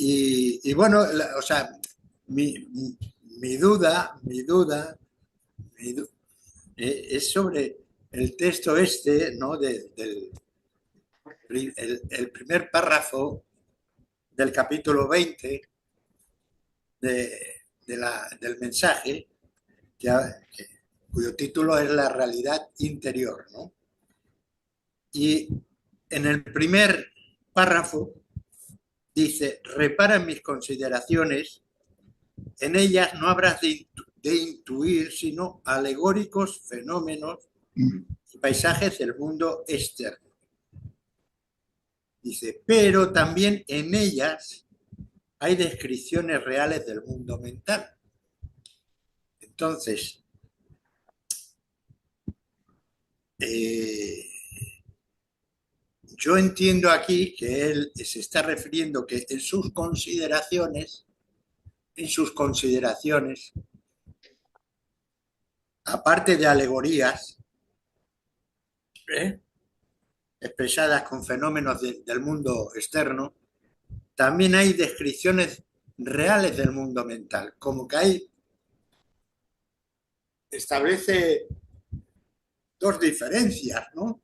y bueno, o sea, mi, mi duda, es sobre el texto este, ¿no? El primer párrafo del capítulo 20 de, del mensaje, que, cuyo título es La realidad interior, ¿no? Y en el primer párrafo dice, repara en mis consideraciones, en ellas no habrás de intuir sino alegóricos fenómenos y paisajes del mundo externo. Dice, pero también en ellas hay descripciones reales del mundo mental. Entonces, eh, yo entiendo aquí que él se está refiriendo que en sus consideraciones, aparte de alegorías, ¿eh? expresadas con fenómenos del mundo externo, también hay descripciones reales del mundo mental, como que hay, establece dos diferencias, ¿no?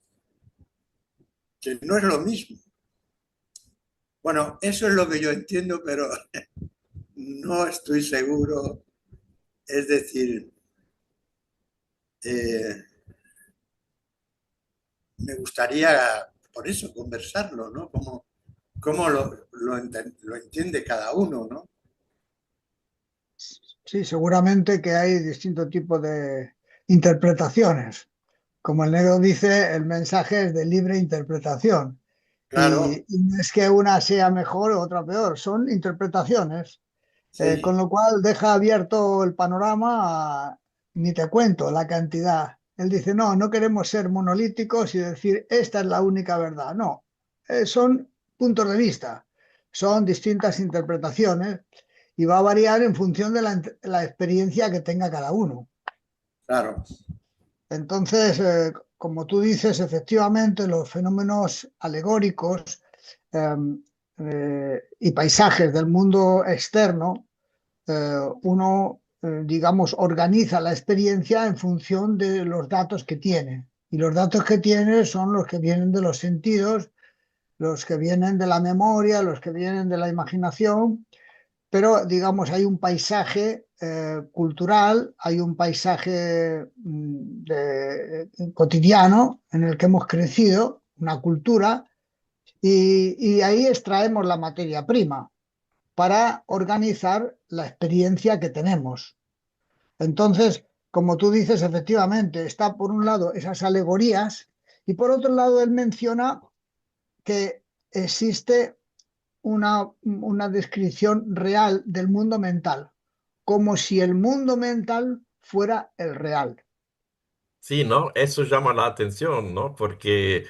Que no es lo mismo. Bueno, eso es lo que yo entiendo, pero no estoy seguro. Es decir, eh, me gustaría, por eso, conversarlo, ¿no? Cómo lo entiende cada uno, ¿no? Sí, seguramente que hay distintos tipos de interpretaciones. Como el negro dice, el mensaje es de libre interpretación. Claro, Y no es que una sea mejor o otra peor, son interpretaciones. Con sí, lo cual deja abierto el panorama, ni te cuento la cantidad. Él dice, no, no queremos ser monolíticos y decir, esta es la única verdad. No, son puntos de vista, son distintas interpretaciones y va a variar en función de la experiencia que tenga cada uno. claro, Entonces, como tú dices, efectivamente, los fenómenos alegóricos eh, y paisajes del mundo externo uno, digamos, organiza la experiencia en función de los datos que tiene. Y los datos que tiene son los que vienen de los sentidos, los que vienen de la memoria, los que vienen de la imaginación, pero, digamos, hay un paisaje cultural, hay un paisaje cotidiano en el que hemos crecido, una cultura, y ahí extraemos la materia prima para organizar la experiencia que tenemos. Entonces, como tú dices, efectivamente, está por un lado esas alegorías y por otro lado él menciona que existe una descripción real del mundo mental, como si el mundo mental fuera el real. Sí, ¿no? Eso llama la atención, ¿no? Porque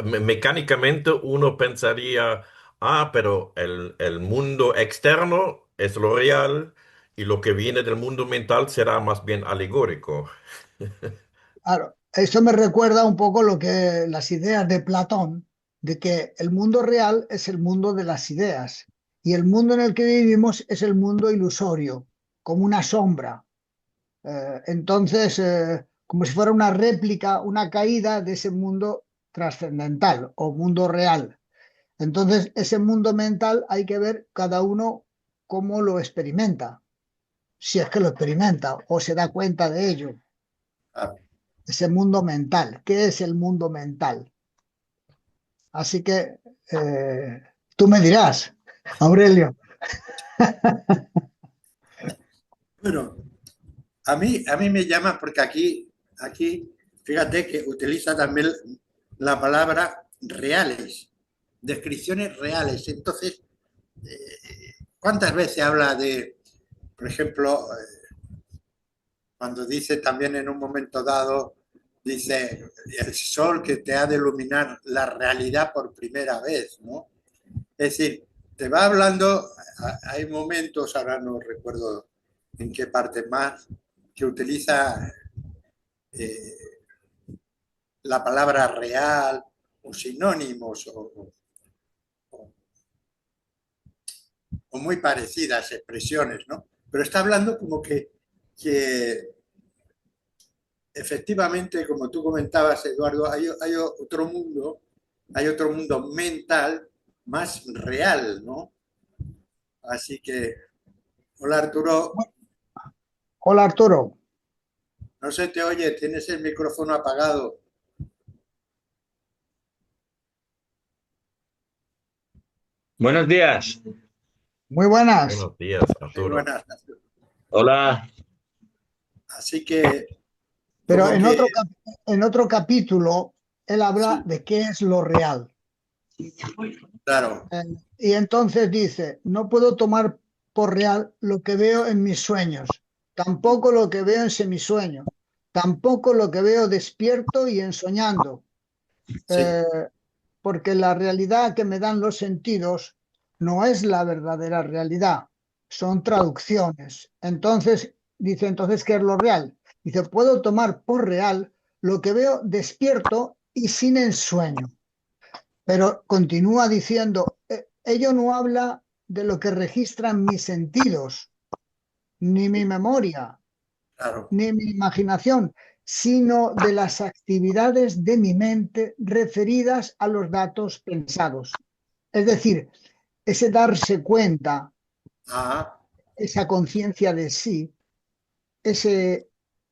mecánicamente uno pensaría, ah, pero el mundo externo es lo real y lo que viene del mundo mental será más bien alegórico. Claro, eso me recuerda un poco lo que las ideas de Platón, de que el mundo real es el mundo de las ideas y el mundo en el que vivimos es el mundo ilusorio, como una sombra. Entonces, como si fuera una réplica, una caída de ese mundo trascendental o mundo real. Entonces, ese mundo mental hay que ver cada uno cómo lo experimenta, si es que lo experimenta o se da cuenta de ello. claro. Ese mundo mental. ¿Qué es el mundo mental? Así que tú me dirás, Aurelio. Bueno, a mí me llama porque aquí, fíjate que utiliza también la palabra reales, descripciones reales. Entonces, ¿cuántas veces habla de, por ejemplo, cuando dice también en un momento dado, dice el sol que te ha de iluminar la realidad por primera vez, ¿no? Es decir, te va hablando, hay momentos, ahora no recuerdo en qué parte más, que utiliza eh, la palabra real o sinónimos o muy parecidas expresiones, ¿no? Pero está hablando como que efectivamente, como tú comentabas, Eduardo, hay otro mundo mental más real, ¿no? Así que, hola Arturo, Hola Arturo. no se te oye, tienes el micrófono apagado. Buenos días. Muy buenas. Buenos días, Muy Arturo. buenas. Hola. Así que, Pero como que, en otro capítulo él habla sí, de qué es lo real. claro, Y entonces dice, no puedo tomar por real lo que veo en mis sueños, tampoco lo que veo en semisueño, tampoco lo que veo despierto y ensoñando, sí, eh, porque la realidad que me dan los sentidos no es la verdadera realidad, son traducciones. Entonces, dice, entonces, ¿qué es lo real? Dice, puedo tomar por real lo que veo despierto y sin ensueño. Pero continúa diciendo, ello no habla de lo que registran mis sentidos, ni mi memoria, claro. ni mi imaginación, sino de las actividades de mi mente referidas a los datos pensados. Es decir, ese darse cuenta, Ah, esa conciencia de sí, ese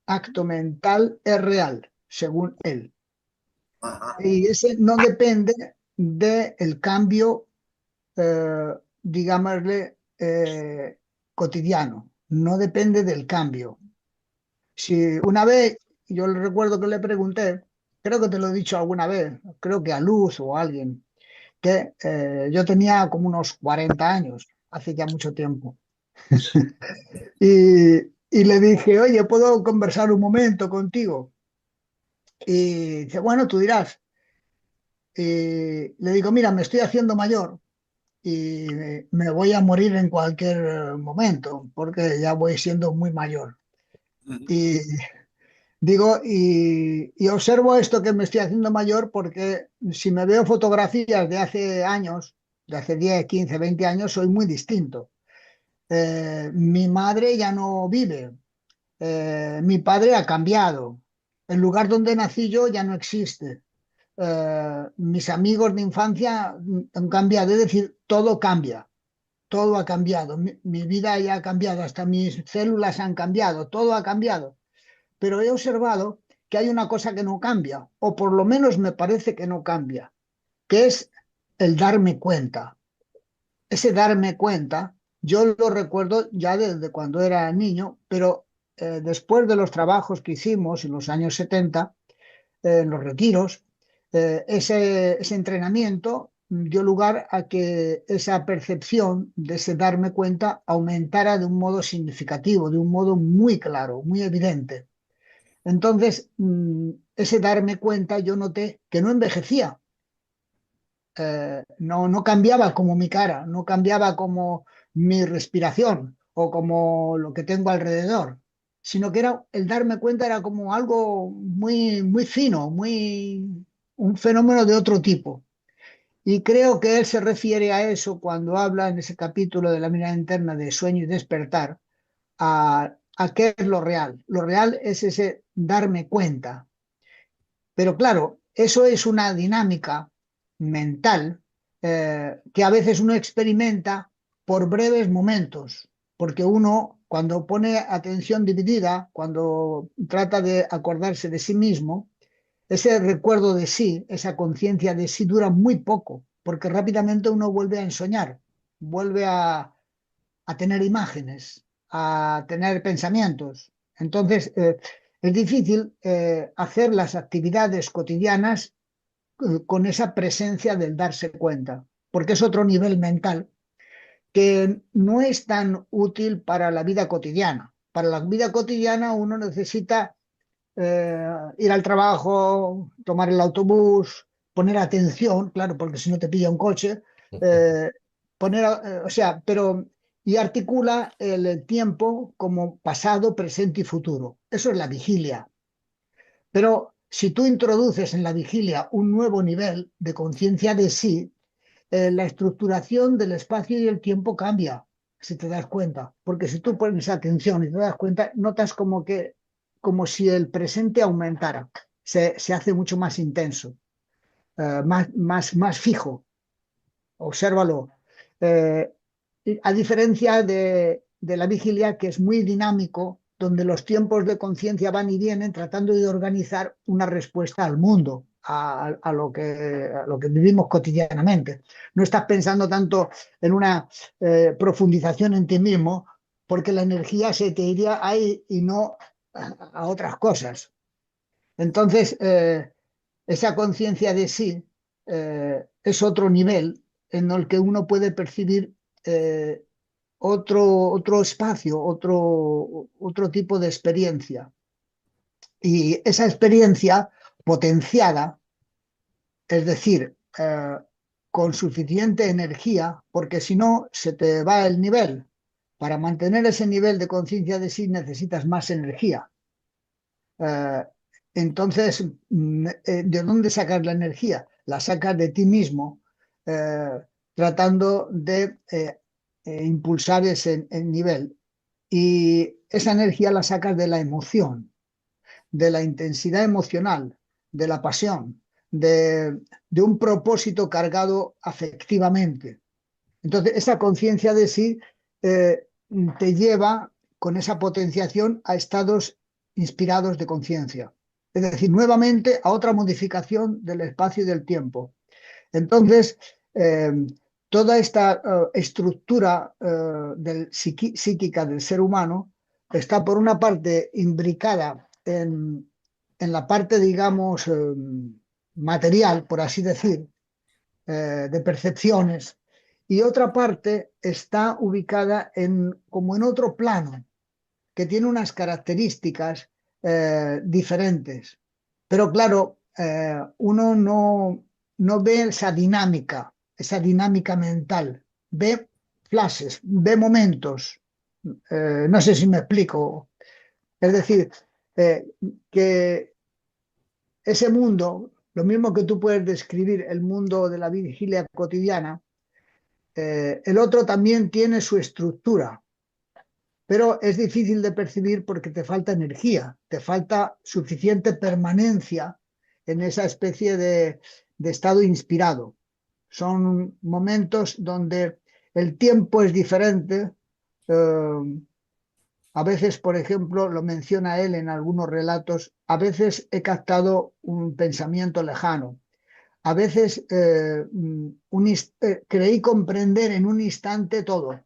acto mental es real, según él. ajá, Y ese no depende del cambio, digámosle, cotidiano, no depende del cambio. Si una vez, yo le recuerdo que le pregunté, creo que te lo he dicho alguna vez, creo que a Luz o a alguien, que yo tenía como unos 40 años, hace ya mucho tiempo, y le dije, oye, ¿puedo conversar un momento contigo? Y dice, bueno, tú dirás. Y le digo, mira, me estoy haciendo mayor y me voy a morir en cualquier momento, porque ya voy siendo muy mayor. Y digo, y observo esto que me estoy haciendo mayor porque si me veo fotografías de hace años, de hace 10 15 20 años, soy muy distinto. Mi madre ya no vive, mi padre ha cambiado, el lugar donde nací yo ya no existe, mis amigos de infancia han cambiado, es decir, todo cambia, todo ha cambiado, mi vida ya ha cambiado, hasta mis células han cambiado, todo ha cambiado, pero he observado que hay una cosa que no cambia, o por lo menos me parece que no cambia, que es el darme cuenta. Ese darme cuenta, yo lo recuerdo ya desde cuando era niño, pero después de los trabajos que hicimos en los años 70, en los retiros, ese entrenamiento dio lugar a que esa percepción de ese darme cuenta aumentara de un modo significativo, de un modo muy claro, muy evidente. Entonces, ese darme cuenta, yo noté que no envejecía, no cambiaba como mi cara, no cambiaba como mi respiración o como lo que tengo alrededor, sino que era el darme cuenta era como algo muy fino, un fenómeno de otro tipo. Y creo que él se refiere a eso cuando habla en ese capítulo de la mirada interna de sueño y despertar, a qué es lo real. Lo real es ese darme cuenta. Pero claro, eso es una dinámica mental que a veces uno experimenta por breves momentos, porque uno cuando pone atención dividida, cuando trata de acordarse de sí mismo, ese recuerdo de sí, esa conciencia de sí dura muy poco, porque rápidamente uno vuelve a ensoñar, vuelve a tener imágenes, a tener pensamientos. Entonces, es difícil hacer las actividades cotidianas con esa presencia del darse cuenta, porque es otro nivel mental que no es tan útil para la vida cotidiana. Para la vida cotidiana uno necesita ir al trabajo, tomar el autobús, poner atención, claro, porque si no te pilla un coche, eh, o sea, pero y articula el tiempo como pasado, presente y futuro. Eso es la vigilia. Pero si tú introduces en la vigilia un nuevo nivel de conciencia de sí, la estructuración del espacio y el tiempo cambia. si te das cuenta, porque si tú pones atención y te das cuenta, notas como si el presente aumentara, se hace mucho más intenso, más fijo. Obsérvalo. Eh, a diferencia de la vigilia, que es muy dinámico, donde los tiempos de conciencia van y vienen, tratando de organizar una respuesta al mundo, a lo que vivimos cotidianamente. No estás pensando tanto en una profundización en ti mismo, porque la energía se te iría ahí y no a otras cosas. Entonces, esa conciencia de sí es otro nivel en el que uno puede percibir otro espacio, otro tipo de experiencia. Y esa experiencia potenciada, es decir, con suficiente energía, porque si no, se te va el nivel. Para mantener ese nivel de conciencia de sí necesitas más energía. Eh, entonces, ¿de dónde sacas la energía? La sacas de ti mismo, eh, tratando de impulsar ese nivel. Y esa energía la sacas de la emoción, de la intensidad emocional, de la pasión, de un propósito cargado afectivamente. Entonces, esa conciencia de sí eh, te lleva con esa potenciación a estados inspirados de conciencia. Es decir, nuevamente a otra modificación del espacio y del tiempo. Entonces, eh, toda esta estructura psíquica del ser humano está por una parte imbricada en la parte, digamos, material, por así decir, de percepciones, y otra parte está ubicada como en otro plano, que tiene unas características diferentes. Pero claro, uno no ve esa dinámica mental, ve flashes, ve momentos. No sé si me explico. Es decir, eh, que ese mundo, lo mismo que tú puedes describir el mundo de la vigilia cotidiana, el otro también tiene su estructura, pero es difícil de percibir porque te falta energía, te falta suficiente permanencia en esa especie de estado inspirado. Son momentos donde el tiempo es diferente. A veces, por ejemplo, lo menciona él en algunos relatos, a veces he captado un pensamiento lejano. A veces creí comprender en un instante todo.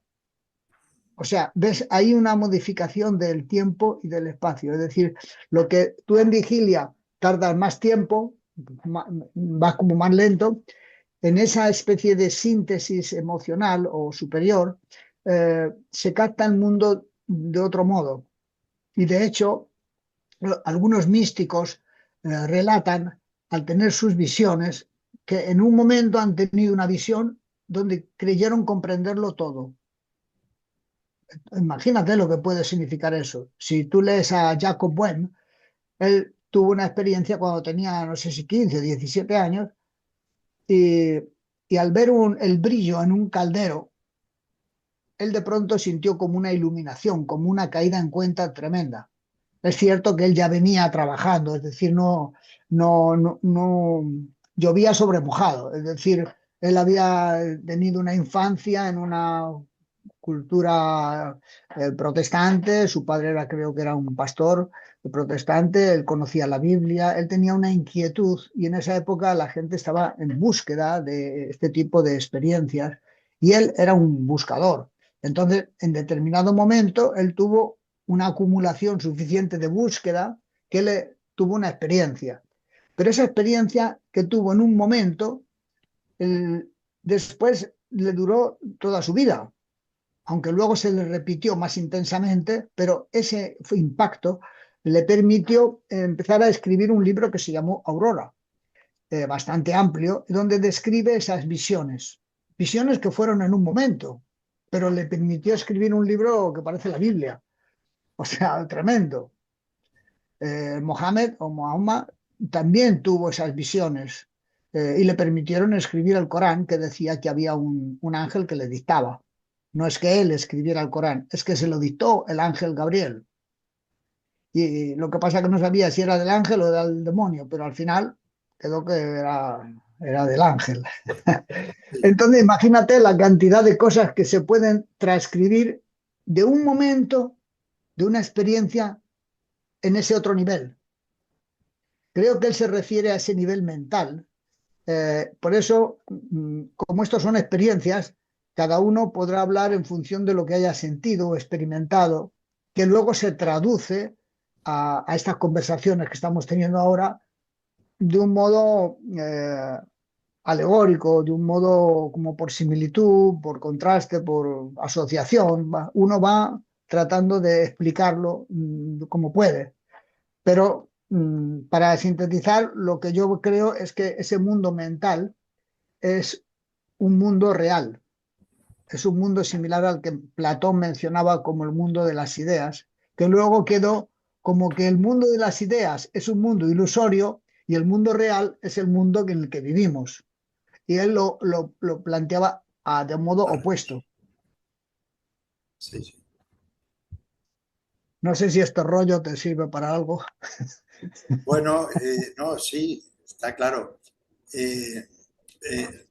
O sea, ves, hay una modificación del tiempo y del espacio. Es decir, lo que tú en vigilia tardas más tiempo, vas como más lento, en esa especie de síntesis emocional o superior, se capta el mundo de otro modo. Y de hecho, algunos místicos relatan, al tener sus visiones, que en un momento han tenido una visión donde creyeron comprenderlo todo. Imagínate lo que puede significar eso. Si tú lees a Jacob Böhm, él tuvo una experiencia cuando tenía, no sé si 15 o 17 años, y, y al ver el brillo en un caldero, él de pronto sintió como una iluminación, como una caída en cuenta tremenda. Es cierto que él ya venía trabajando, es decir, no llovía sobre mojado, es decir, él había tenido una infancia en una cultura protestante, su padre creo que era un pastor protestante, él conocía la Biblia, él tenía una inquietud y en esa época la gente estaba en búsqueda de este tipo de experiencias y él era un buscador. Entonces, en determinado momento, él tuvo una acumulación suficiente de búsqueda que le tuvo una experiencia. Pero esa experiencia que tuvo en un momento, después le duró toda su vida, aunque luego se le repitió más intensamente, pero ese impacto le permitió empezar a escribir un libro que se llamó Aurora, bastante amplio, donde describe esas visiones, visiones que fueron en un momento, pero le permitió escribir un libro que parece la Biblia, o sea, tremendo. Mohammed o Mahoma también tuvo esas visiones y le permitieron escribir el Corán, que decía que había un ángel que le dictaba. No es que él escribiera el Corán, es que se lo dictó el ángel Gabriel. Y lo que pasa es que no sabía si era del ángel o del demonio, pero al final quedó que era del ángel. Sí, Entonces, imagínate la cantidad de cosas que se pueden transcribir de un momento, de una experiencia, en ese otro nivel. Creo que él se refiere a ese nivel mental. Por eso, como estos son experiencias, cada uno podrá hablar en función de lo que haya sentido o experimentado, que luego se traduce a estas conversaciones que estamos teniendo ahora de un modo alegórico, de un modo como por similitud, por contraste, por asociación. Uno va tratando de explicarlo como puede. Pero para sintetizar, lo que yo creo es que ese mundo mental es un mundo real, es un mundo similar al que Platón mencionaba como el mundo de las ideas, que luego quedó como que el mundo de las ideas es un mundo ilusorio y el mundo real es el mundo en el que vivimos. Y él lo planteaba de modo vale, opuesto. sí, sí. No sé si este rollo te sirve para algo. Bueno, no, sí, está claro. Eh, eh,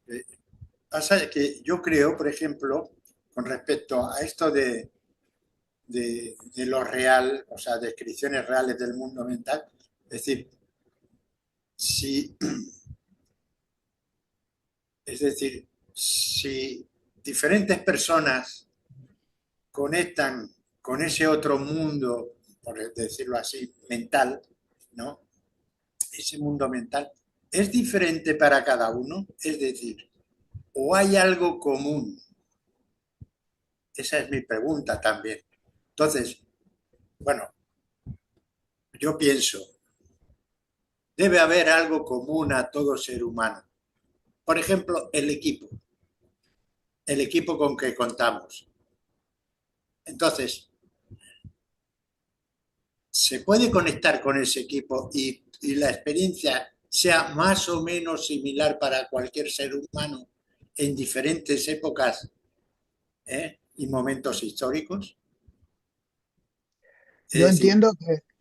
eh, Pasa que yo creo, por ejemplo, con respecto a esto de lo real, o sea, descripciones reales del mundo mental, es decir, si, es decir, si diferentes personas conectan con ese otro mundo, por decirlo así, mental, ¿no? Ese mundo mental es diferente para cada uno, es decir, o hay algo común. Esa es mi pregunta también. Entonces, bueno, yo pienso, debe haber algo común a todo ser humano. Por ejemplo, el equipo con que contamos. Entonces, se puede conectar con ese equipo y la experiencia sea más o menos similar para cualquier ser humano en diferentes épocas, y momentos históricos. Es decir,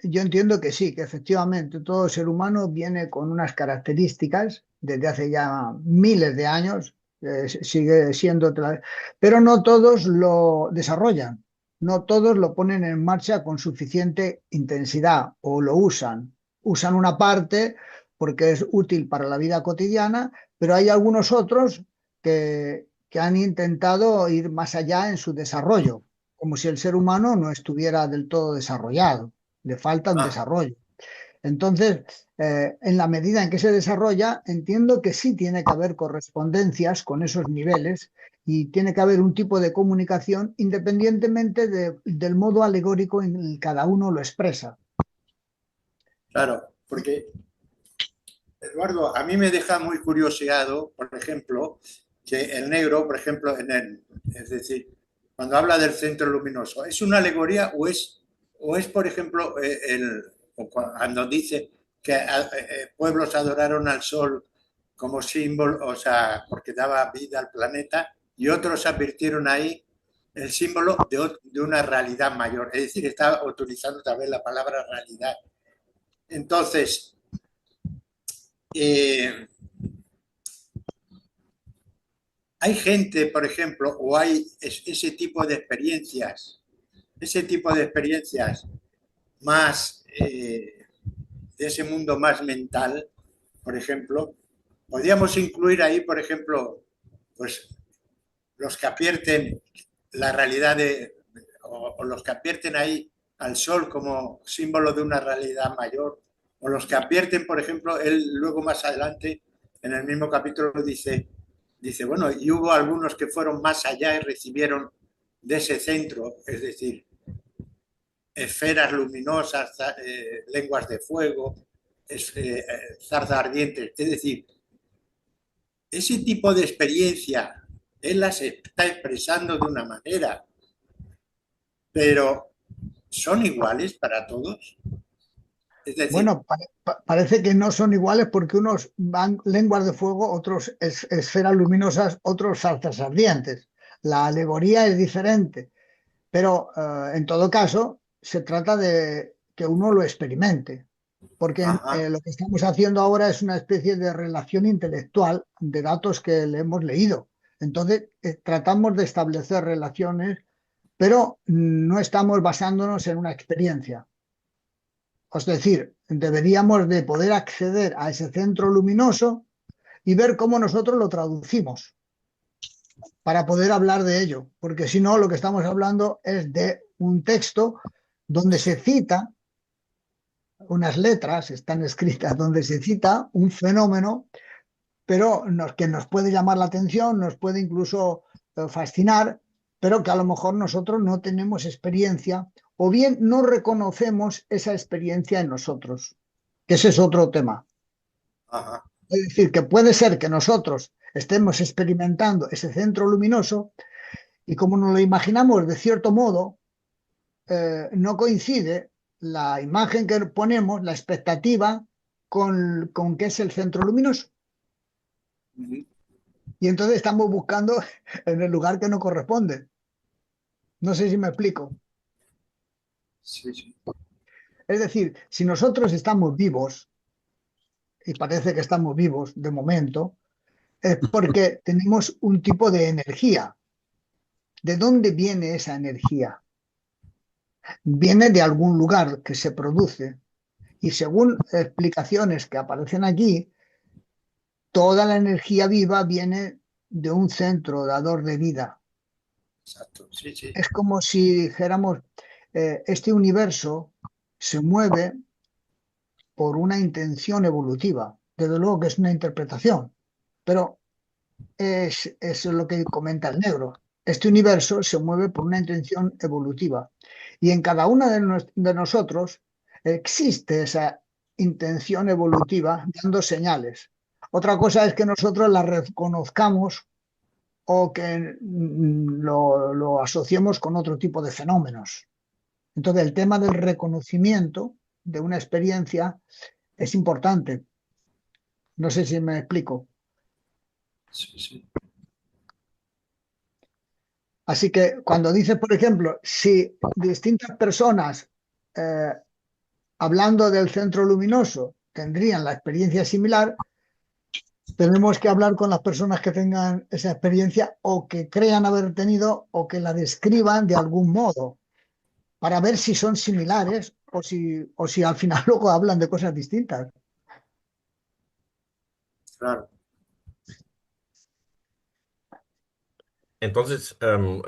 Yo entiendo que sí, que efectivamente todo ser humano viene con unas características desde hace ya miles de años, sigue siendo, pero no todos lo desarrollan, no todos lo ponen en marcha con suficiente intensidad o lo usan. Usan una parte porque es útil para la vida cotidiana, pero hay algunos otros que han intentado ir más allá en su desarrollo como si el ser humano no estuviera del todo desarrollado, le falta un ah, desarrollo. Entonces, en la medida en que se desarrolla, entiendo que sí tiene que haber correspondencias con esos niveles y tiene que haber un tipo de comunicación independientemente del modo alegórico en el que cada uno lo expresa. claro, porque Eduardo, a mí me deja muy curioseado, por ejemplo, que el negro, por ejemplo, es decir, cuando habla del centro luminoso, ¿es una alegoría o es por ejemplo, o cuando dice que pueblos adoraron al sol como símbolo, o sea, porque daba vida al planeta, y otros advirtieron ahí el símbolo de una realidad mayor? Es decir, está utilizando también la palabra realidad. Entonces, eh, hay gente, por ejemplo, o hay ese tipo de experiencias más de ese mundo más mental, por ejemplo, podríamos incluir ahí, por ejemplo, pues los que advierten la realidad o los que advierten ahí al sol como símbolo de una realidad mayor, o los que advierten, por ejemplo, él luego más adelante, en el mismo capítulo, dice, bueno, y hubo algunos que fueron más allá y recibieron de ese centro, es decir, esferas luminosas, lenguas de fuego, zarzas ardientes. Es decir, ese tipo de experiencia, él las está expresando de una manera, pero ¿son iguales para todos? Es decir, Bueno, parece que no son iguales porque unos van lenguas de fuego, otros esferas luminosas, otros saltas ardientes. la alegoría es diferente, pero en todo caso se trata de que uno lo experimente, porque Ajá, lo que estamos haciendo ahora es una especie de relación intelectual de datos que le hemos leído. Entonces, tratamos de establecer relaciones, pero no estamos basándonos en una experiencia. Es decir, deberíamos de poder acceder a ese centro luminoso y ver cómo nosotros lo traducimos para poder hablar de ello, porque si no, lo que estamos hablando es de un texto donde se cita, unas letras están escritas donde se cita un fenómeno, pero que nos puede llamar la atención, nos puede incluso fascinar, pero que a lo mejor nosotros no tenemos experiencia o bien no reconocemos esa experiencia en nosotros, que ese es otro tema. ajá. Es decir, que puede ser que nosotros estemos experimentando ese centro luminoso y como nos lo imaginamos de cierto modo, no coincide la imagen que ponemos, la expectativa, con qué es el centro luminoso. Ujú. Y entonces estamos buscando en el lugar que no corresponde. No sé si me explico. Sí, sí. Es decir, si nosotros estamos vivos, y parece que estamos vivos de momento, es porque tenemos un tipo de energía. ¿De dónde viene esa energía? Viene de algún lugar que se produce. Y según explicaciones que aparecen aquí, toda la energía viva viene de un centro dador de vida. Exacto. Sí, sí. Es como si dijéramos, este universo se mueve por una intención evolutiva. Desde luego que es una interpretación, pero es lo que comenta el negro. Este universo se mueve por una intención evolutiva. Y en cada una de nosotros existe esa intención evolutiva dando señales. Otra cosa es que nosotros la reconozcamos o que lo asociemos con otro tipo de fenómenos. Entonces, el tema del reconocimiento de una experiencia es importante. No sé si me explico. Sí, sí. Así que cuando dice, por ejemplo, si distintas personas eh, hablando del centro luminoso tendrían la experiencia similar, tenemos que hablar con las personas que tengan esa experiencia o que crean haber tenido o que la describan de algún modo para ver si son similares o si al final luego hablan de cosas distintas. Claro. Entonces,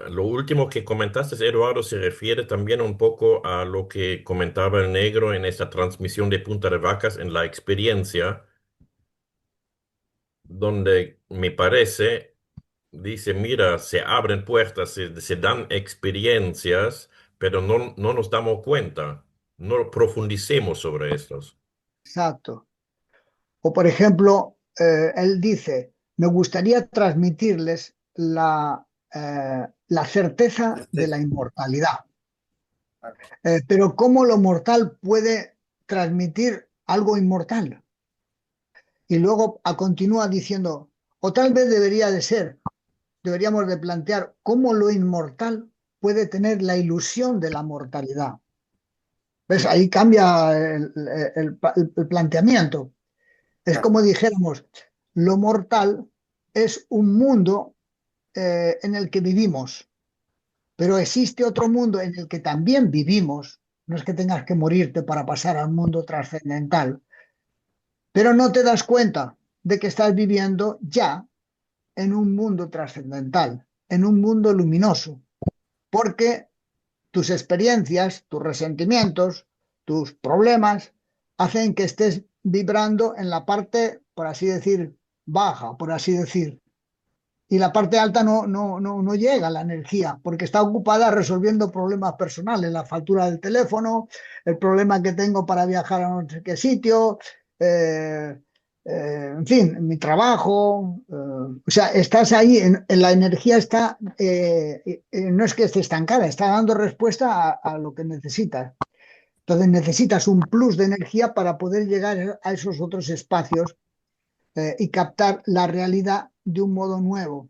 lo último que comentaste, Eduardo, se refiere también un poco a lo que comentaba el negro en esa transmisión de Punta de Vacas en la experiencia, donde me parece, dice, mira, se abren puertas, se dan experiencias, pero no nos damos cuenta, no profundicemos sobre estos. Exacto. O por ejemplo, él dice, me gustaría transmitirles la certeza de la Certeza. inmortalidad. Claro. Pero ¿cómo lo mortal puede transmitir algo inmortal? Y luego continúa diciendo, o tal vez debería de ser, deberíamos de plantear cómo lo inmortal puede tener la ilusión de la mortalidad. ¿Ves? Ahí cambia el planteamiento. Es Claro. como dijéramos, lo mortal es un mundo en el que vivimos, pero existe otro mundo en el que también vivimos. No es que tengas que morirte para pasar al mundo trascendental, pero no te das cuenta de que estás viviendo ya en un mundo trascendental, en un mundo luminoso, porque tus experiencias, tus resentimientos, tus problemas hacen que estés vibrando en la parte, por así decir, baja, por así decir. Y la parte alta no llega la energía porque está ocupada resolviendo problemas personales, la factura del teléfono, el problema que tengo para viajar a no sé qué sitio, eh, en fin, mi trabajo. O sea, estás ahí, la energía está, no es que esté estancada, está dando respuesta a lo que necesitas. Entonces necesitas un plus de energía para poder llegar a esos otros espacios y captar la realidad de un modo nuevo.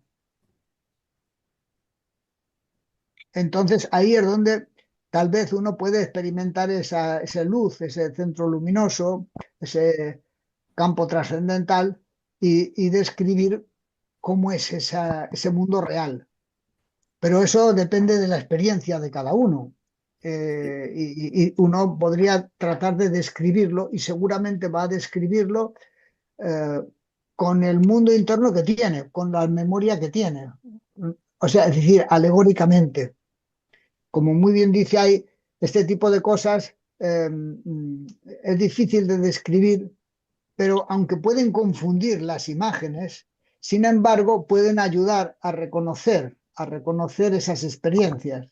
Entonces ahí es donde tal vez uno puede experimentar esa luz, ese centro luminoso, ese campo trascendental y describir cómo es ese mundo real. Pero eso depende de la experiencia de cada uno. Y uno podría tratar de describirlo y seguramente va a describirlo eh, con el mundo interno que tiene, con la memoria que tiene. O sea, es decir, alegóricamente. Como muy bien dice, hay este tipo de cosas, es difícil de describir, pero aunque pueden confundir las imágenes, sin embargo, pueden ayudar a reconocer esas experiencias.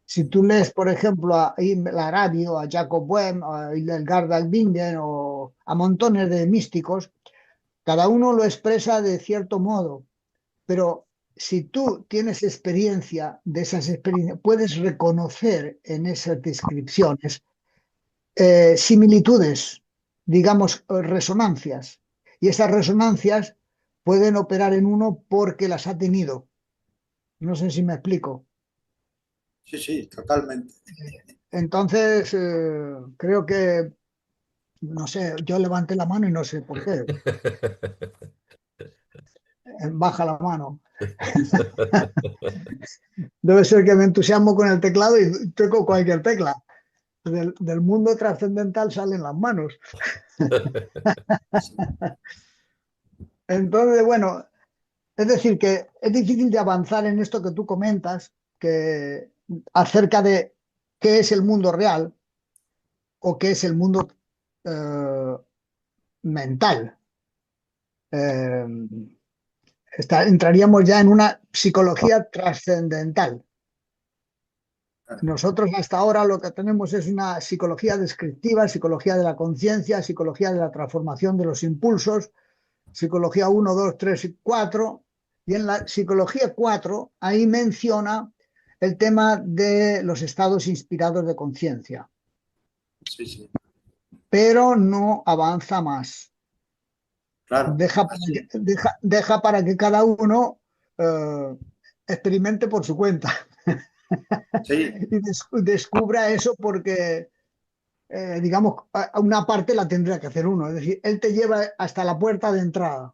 Si tú lees, por ejemplo, a Ibn Arabi o a Jacob Boehme o a Hildegard Bingen o a montones de místicos, cada uno lo expresa de cierto modo, pero si tú tienes experiencia de esas experiencias, puedes reconocer en esas descripciones similitudes, digamos, resonancias. Y esas resonancias pueden operar en uno porque las ha tenido. No sé si me explico. Sí, sí, totalmente. Entonces, creo que, no sé, yo levanté la mano y no sé por qué. Baja la mano. Debe ser que me entusiasmo con el teclado y toco cualquier tecla. Del mundo trascendental salen las manos. Entonces, bueno, es decir, que es difícil de avanzar en esto que tú comentas, que acerca de qué es el mundo real o qué es el mundo eh, mental. Eh, entraríamos ya en una psicología trascendental. Nosotros hasta ahora lo que tenemos es una psicología descriptiva, psicología de la conciencia, psicología de la transformación de los impulsos, psicología 1, 2, 3 y 4. Y en la psicología 4, ahí menciona el tema de los estados inspirados de conciencia, Sí, sí, pero no avanza más. claro. Deja para que cada uno eh, experimente por su cuenta Sí, y descubra eso porque, digamos, a una parte la tendrá que hacer uno. Es decir, él te lleva hasta la puerta de entrada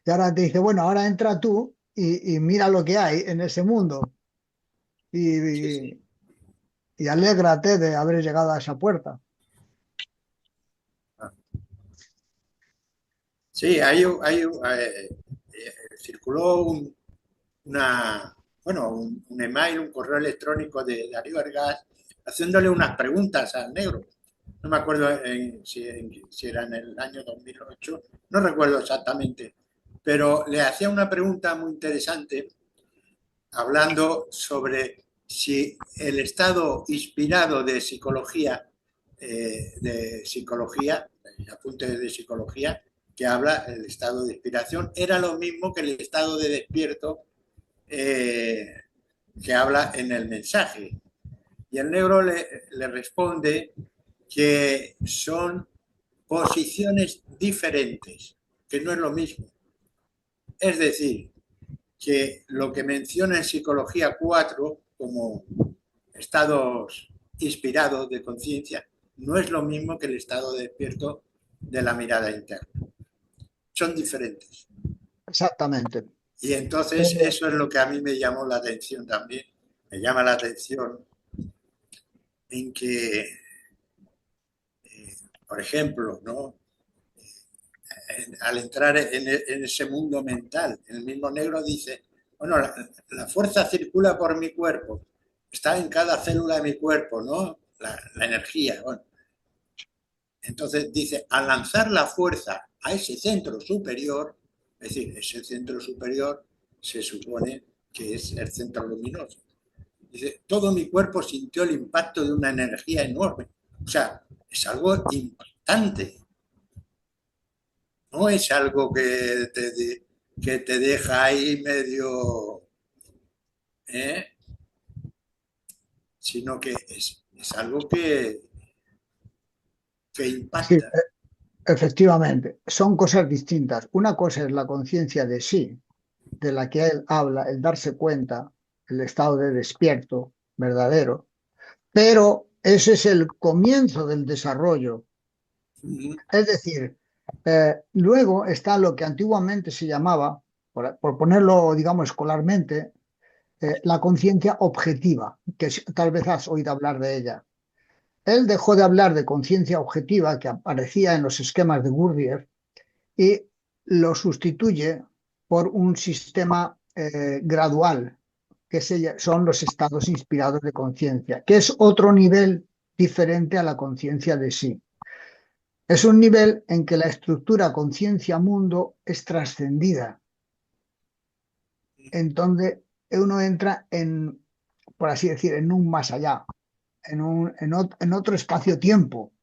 y ahora te dice, bueno, ahora entra tú y mira lo que hay en ese mundo sí, y, sí. y alégrate de haber llegado a esa puerta. Ah. Sí, circuló un email, un correo electrónico de Darío Argaz haciéndole unas preguntas al negro. No me acuerdo si era en el año 2008, no recuerdo exactamente, pero le hacía una pregunta muy interesante hablando sobre si el estado inspirado de psicología, apuntes de psicología, que habla el estado de inspiración, era lo mismo que el estado de despierto eh, que habla en el mensaje. Y el negro le responde que son posiciones diferentes, que no es lo mismo. Es decir, que lo que menciona en Psicología 4 como estados inspirados de conciencia no es lo mismo que el estado despierto de la mirada interna. Son diferentes. Exactamente. Y entonces Pero, eso es lo que a mí me llamó la atención también. Me llama la atención en que, por ejemplo, ¿no? Al entrar en ese mundo mental, el mismo negro dice, bueno, la fuerza circula por mi cuerpo, está en cada célula de mi cuerpo, ¿no? La energía. Bueno. Entonces dice, al lanzar la fuerza a ese centro superior, es decir, ese centro superior se supone que es el centro luminoso. Dice, todo mi cuerpo sintió el impacto de una energía enorme. O sea, es algo impactante. No es algo que te deja ahí medio, ¿eh? Sino que es algo que sí, impacta. efectivamente, son cosas distintas. Una cosa es la conciencia de sí, de la que él habla, el darse cuenta, el estado de despierto, verdadero. Pero ese es el comienzo del desarrollo. Es decir, luego está lo que antiguamente se llamaba, por ponerlo, digamos, escolarmente, la conciencia objetiva, que tal vez has oído hablar de ella. Él dejó de hablar de conciencia objetiva, que aparecía en los esquemas de Gurdjieff, y lo sustituye por un sistema gradual, que son los estados inspirados de conciencia, que es otro nivel diferente a la conciencia de sí. Es un nivel en que la estructura conciencia-mundo es trascendida. Entonces uno entra en, por así decir, en un más allá, en otro espacio-tiempo,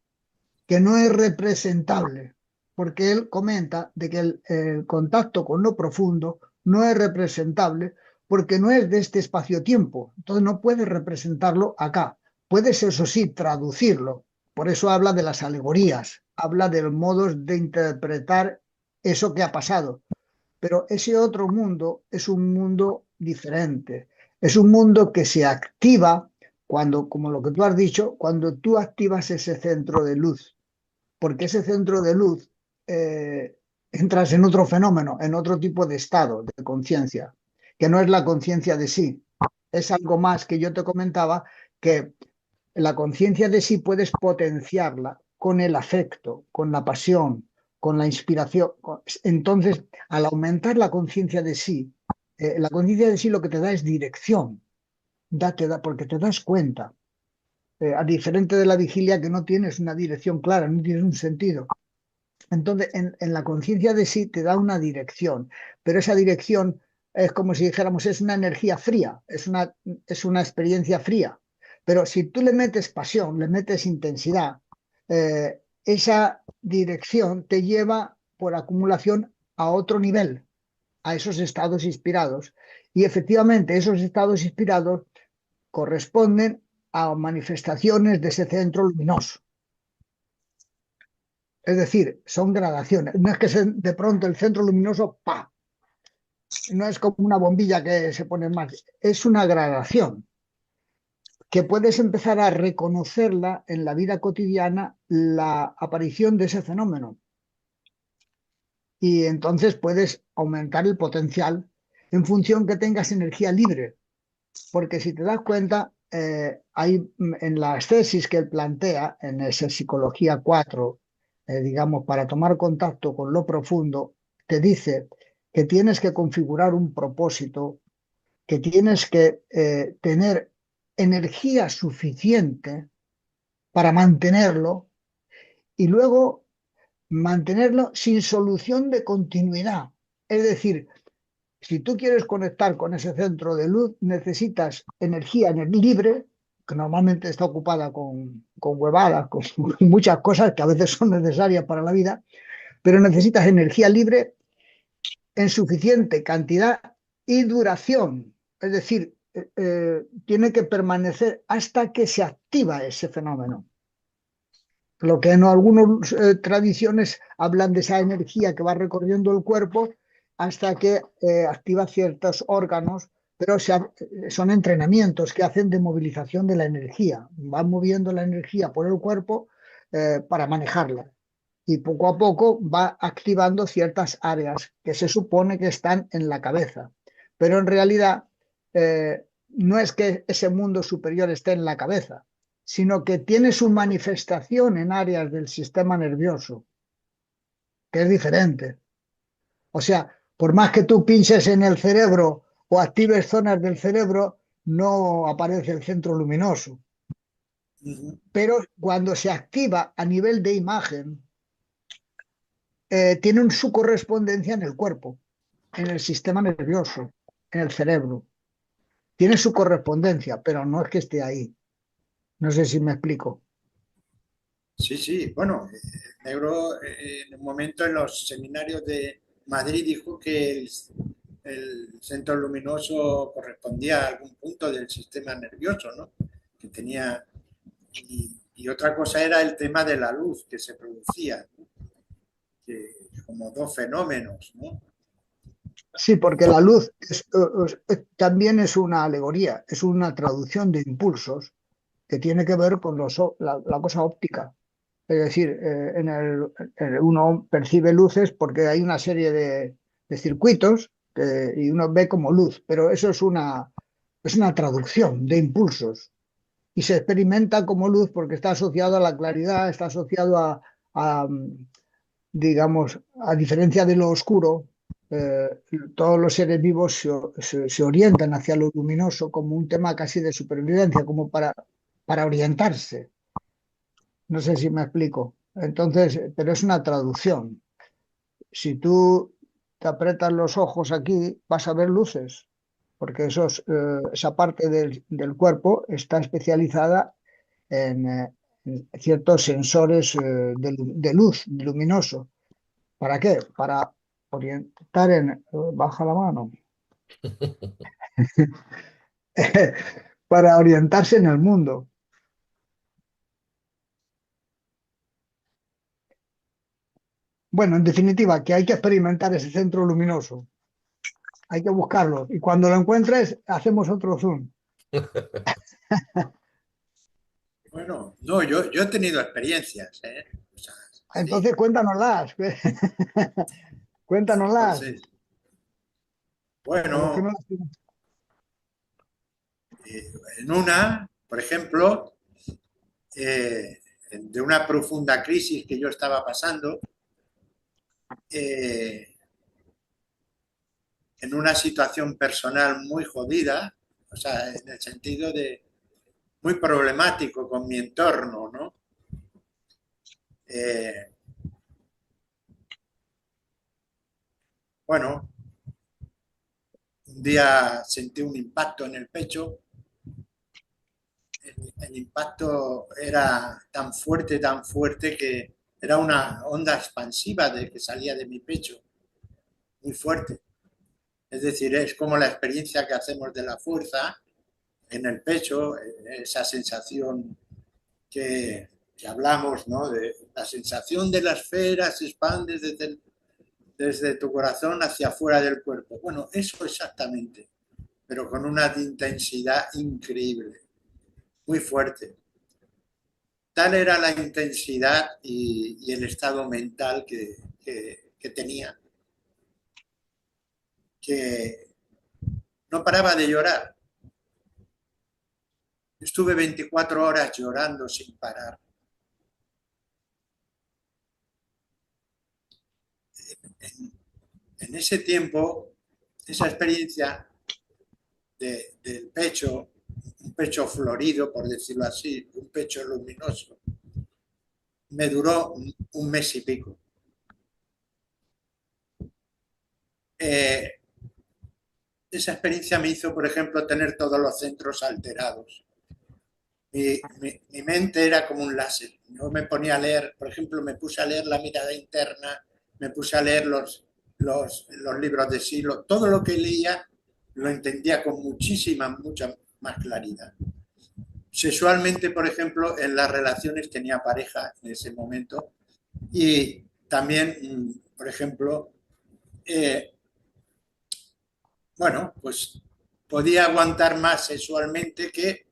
que no es representable, porque él comenta de que el contacto con lo profundo no es representable porque no es de este espacio-tiempo, entonces no puede representarlo acá. Puedes, eso sí, traducirlo. Por eso habla de las alegorías, habla de los modos de interpretar eso que ha pasado. Pero ese otro mundo es un mundo diferente. Es un mundo que se activa cuando, como lo que tú has dicho, cuando tú activas ese centro de luz. Porque ese centro de luz entras en otro fenómeno, en otro tipo de estado de conciencia, que no es la conciencia de sí. Es algo más que yo te comentaba, que la conciencia de sí puedes potenciarla con el afecto, con la pasión, con la inspiración. Entonces, al aumentar la conciencia de sí, la conciencia de sí lo que te da es dirección, porque te das cuenta. A diferente de la vigilia que no tienes una dirección clara, no tienes un sentido. Entonces, en la conciencia de sí te da una dirección, pero esa dirección es como si dijéramos, es una energía fría, es una experiencia fría. Pero si tú le metes pasión, le metes intensidad, esa dirección te lleva por acumulación a otro nivel, a esos estados inspirados. Y efectivamente, esos estados inspirados corresponden a manifestaciones de ese centro luminoso. Es decir, son gradaciones. No es que de pronto el centro luminoso, ¡pa! No es como una bombilla que se pone más. Es una gradación que puedes empezar a reconocerla en la vida cotidiana, la aparición de ese fenómeno. Y entonces puedes aumentar el potencial en función que tengas energía libre. Porque si te das cuenta, hay en las tesis que él plantea, en esa Psicología 4, digamos, para tomar contacto con lo profundo, te dice que tienes que configurar un propósito, que tienes que tener energía suficiente para mantenerlo y luego mantenerlo sin solución de continuidad. Es decir, si tú quieres conectar con ese centro de luz, necesitas energía libre, que normalmente está ocupada con huevadas, con muchas cosas que a veces son necesarias para la vida, pero necesitas energía libre en suficiente cantidad y duración. Es decir, tiene que permanecer hasta que se activa ese fenómeno. Lo que en algunas tradiciones hablan de esa energía que va recorriendo el cuerpo hasta que activa ciertos órganos, pero son entrenamientos que hacen de movilización de la energía. Van moviendo la energía por el cuerpo para manejarla. Y poco a poco va activando ciertas áreas que se supone que están en la cabeza. Pero en realidad no es que ese mundo superior esté en la cabeza, sino que tiene su manifestación en áreas del sistema nervioso, que es diferente. O sea, por más que tú pinches en el cerebro o actives zonas del cerebro, no aparece el centro luminoso. Pero cuando se activa a nivel de imagen, tienen su correspondencia en el cuerpo, en el sistema nervioso, en el cerebro. Tiene su correspondencia, pero no es que esté ahí. No sé si me explico. Sí, sí, bueno, Negro en un momento en los seminarios de Madrid dijo que el centro luminoso correspondía a algún punto del sistema nervioso, ¿no? Que tenía, y otra cosa era el tema de la luz que se producía, ¿no? Que, como dos fenómenos, ¿no? Sí, porque la luz también es una alegoría, es una traducción de impulsos que tiene que ver con la cosa óptica. Es decir, uno percibe luces porque hay una serie de circuitos y uno ve como luz, pero eso es una traducción de impulsos y se experimenta como luz porque está asociado a la claridad, está asociado digamos, a diferencia de lo oscuro, eh, todos los seres vivos se orientan hacia lo luminoso como un tema casi de supervivencia, como para orientarse. No sé si me explico. Entonces, pero es una traducción. Si tú te aprietas los ojos aquí, vas a ver luces, porque esa parte del cuerpo está especializada en ciertos sensores de luz, luminoso. ¿Para qué? Para orientar baja la mano. Para orientarse en el mundo. Bueno, en definitiva, que hay que experimentar ese centro luminoso. Hay que buscarlo. Y cuando lo encuentres, hacemos otro zoom. Bueno, no, yo he tenido experiencias, ¿eh? O sea, sí. Entonces, cuéntanoslas. Cuéntanoslas. Entonces, A los que bueno, no las tienen. en una, por ejemplo, de una profunda crisis que yo estaba pasando, eh, en una situación personal muy jodida, o sea, en el sentido de muy problemático con mi entorno, ¿no? Eh, bueno, un día sentí un impacto en el pecho. El impacto era tan fuerte que era una onda expansiva de que salía de mi pecho, muy fuerte. Es decir, es como la experiencia que hacemos de la fuerza en el pecho, esa sensación que hablamos, ¿no? De la sensación de la esfera se expande desde tu corazón hacia afuera del cuerpo. Bueno, eso exactamente, pero con una intensidad increíble, muy fuerte. Tal era la intensidad y el estado mental que tenía, que no paraba de llorar. Estuve 24 horas llorando sin parar. En ese tiempo, esa experiencia del pecho, un pecho florido, por decirlo así, un pecho luminoso, me duró un mes y pico. Eh, esa experiencia me hizo, por ejemplo, tener todos los centros alterados. Mi mente era como un láser. Yo me ponía a leer, por ejemplo, me puse a leer La mirada interna, me puse a leer los libros de Silo, todo lo que leía lo entendía con mucha más claridad. Sexualmente, por ejemplo, en las relaciones tenía pareja en ese momento y también, por ejemplo, eh, bueno, pues podía aguantar más sexualmente que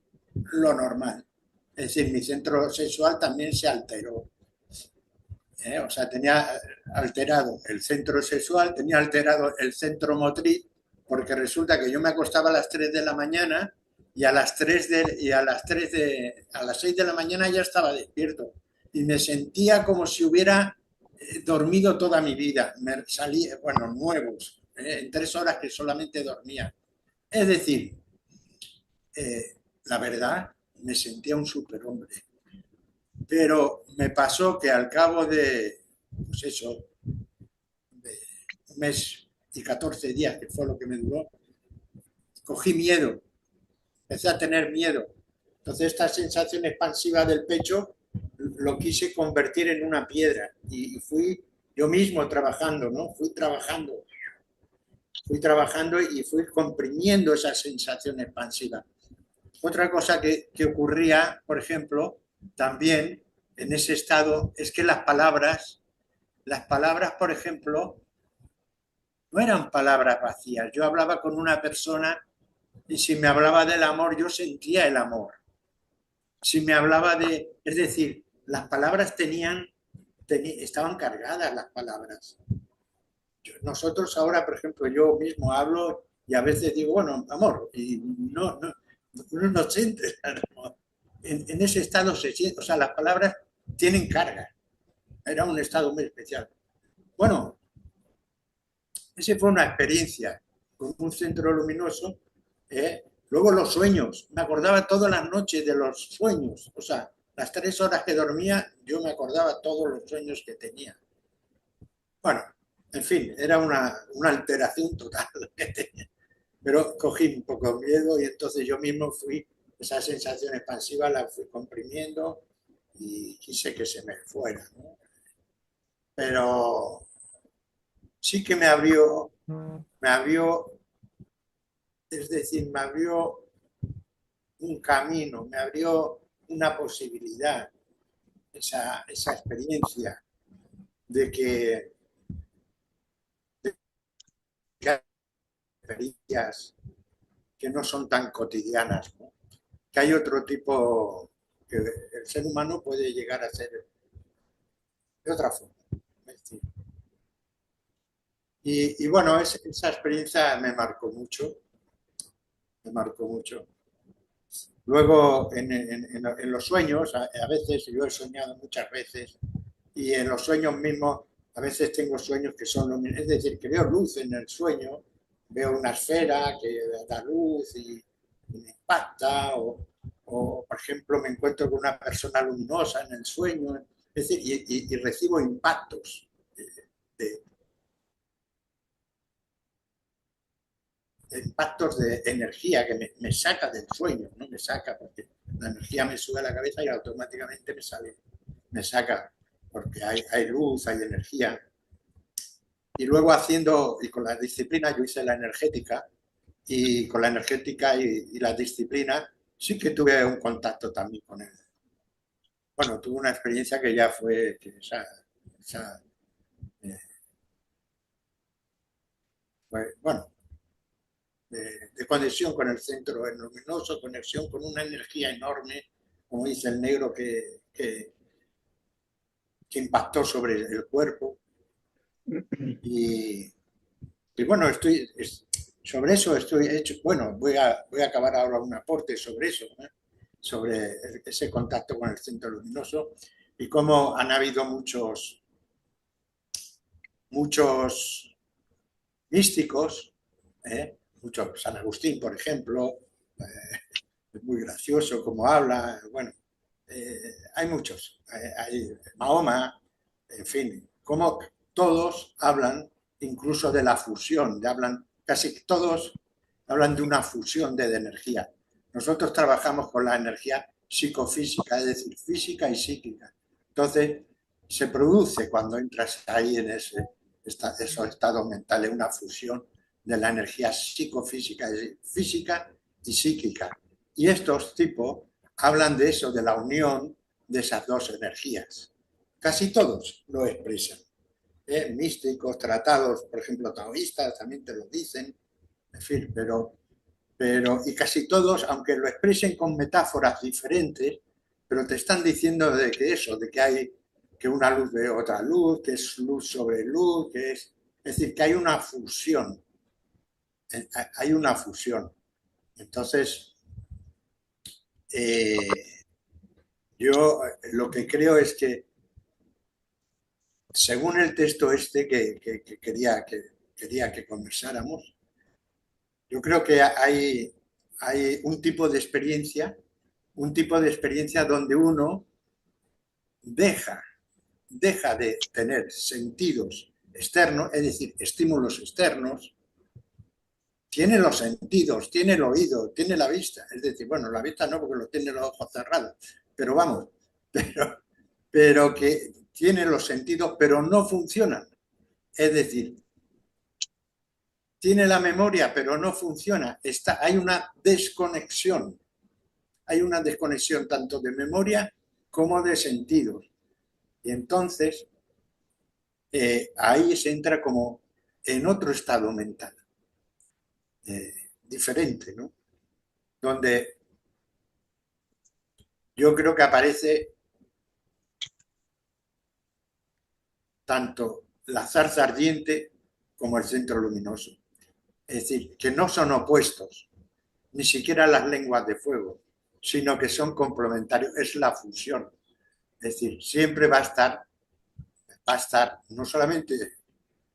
lo normal. Es decir, mi centro sexual también se alteró. O sea, tenía alterado el centro sexual, tenía alterado el centro motriz, porque resulta que yo me acostaba a las 3 de la mañana y a las 3 a las 6 de la mañana ya estaba despierto y me sentía como si hubiera dormido toda mi vida. Me salía, bueno, nuevos, en 3 horas que solamente dormía. Es decir, la verdad, me sentía un superhombre. Pero me pasó que al cabo de, pues eso, de un mes y 14 días, que fue lo que me duró, cogí miedo, empecé a tener miedo. Entonces esta sensación expansiva del pecho lo quise convertir en una piedra y fui yo mismo trabajando, ¿no? Fui trabajando y fui comprimiendo esa sensación expansiva. Otra cosa que ocurría, por ejemplo, también en ese estado es que las palabras, por ejemplo, no eran palabras vacías. Yo hablaba con una persona y si me hablaba del amor, yo sentía el amor. Si me hablaba es decir, las palabras estaban cargadas las palabras. Nosotros ahora, por ejemplo, yo mismo hablo y a veces digo, bueno, amor, y uno no siente el amor. En ese estado se siente, o sea, las palabras tienen carga. Era un estado muy especial. Bueno, esa fue una experiencia con un centro luminoso. Luego los sueños. Me acordaba todas las noches de los sueños. O sea, las 3 horas que dormía, yo me acordaba todos los sueños que tenía. Bueno, en fin, era una alteración total que tenía. Pero cogí un poco de miedo y entonces yo mismo esa sensación expansiva la fui comprimiendo y quise que se me fuera, ¿no? Pero sí que es decir, me abrió un camino, me abrió una posibilidad, esa experiencia de que hay experiencias que no son tan cotidianas, ¿no? Que hay otro tipo, que el ser humano puede llegar a ser de otra forma. Y bueno, esa experiencia me marcó mucho, me marcó mucho. Luego, en los sueños, a veces, yo he soñado muchas veces, y en los sueños mismos, a veces tengo sueños que son lumiноsos, es decir, que veo luz en el sueño, veo una esfera que da luz y me impacta, por ejemplo, me encuentro con una persona luminosa en el sueño, es decir, y recibo impactos de, impactos de energía que me saca del sueño, ¿no? Me saca porque la energía me sube a la cabeza y automáticamente me saca, porque hay luz, hay energía. Y luego y con la disciplina, yo hice la energética, y con la energética y la disciplina sí que tuve un contacto también con él. Bueno, tuve una experiencia que ya fue bueno, de conexión con el centro luminoso, conexión con una energía enorme, como dice el negro, que impactó sobre el cuerpo. Y bueno, sobre eso estoy hecho. Bueno, voy a acabar ahora un aporte sobre eso, ¿eh? Sobre ese contacto con el centro luminoso y cómo han habido muchos místicos, muchos, San Agustín, por ejemplo, es muy gracioso como habla, bueno, hay muchos, hay Mahoma, en fin, como todos hablan incluso de la fusión, casi todos hablan de una fusión de energía. Nosotros trabajamos con la energía psicofísica, es decir, física y psíquica. Entonces, se produce cuando entras ahí en esos estados mentales una fusión de la energía psicofísica, es decir, física y psíquica. Y estos tipos hablan de eso, de la unión de esas dos energías. Casi todos lo expresan. Místicos, tratados, por ejemplo, taoístas también te lo dicen, en fin, y casi todos, aunque lo expresen con metáforas diferentes, pero te están diciendo de que hay que una luz ve otra luz, que es luz sobre luz, es decir, que hay una fusión, hay una fusión. Entonces, yo lo que creo es que, según el texto que quería que conversáramos, yo creo que hay un tipo de experiencia donde uno deja de tener sentidos externos, es decir, estímulos externos, tiene los sentidos, tiene el oído, tiene la vista, es decir, bueno, la vista no porque lo tiene los ojos cerrados, pero vamos, pero que tiene los sentidos, pero no funcionan. Es decir, tiene la memoria, pero no funciona. Hay una desconexión. Hay una desconexión tanto de memoria como de sentidos. Y entonces, ahí se entra como en otro estado mental diferente, ¿no? Donde yo creo que aparece tanto la zarza ardiente como el centro luminoso. Es decir, que no son opuestos, ni siquiera las lenguas de fuego, sino que son complementarios, es la fusión. Es decir, siempre va a estar no solamente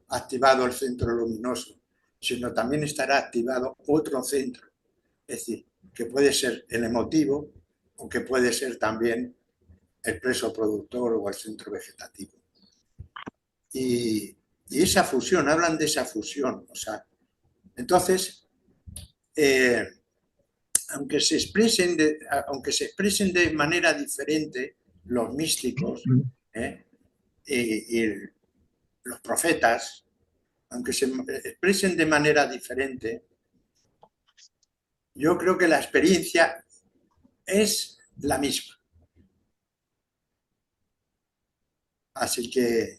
activado el centro luminoso, sino también estará activado otro centro. Es decir, que puede ser el emotivo o que puede ser también el preso productor o el centro vegetativo. Y esa fusión, hablan de esa fusión. O sea, entonces, aunque se expresen de manera diferente los místicos y los profetas, aunque se expresen de manera diferente, yo creo que la experiencia es la misma. Así que,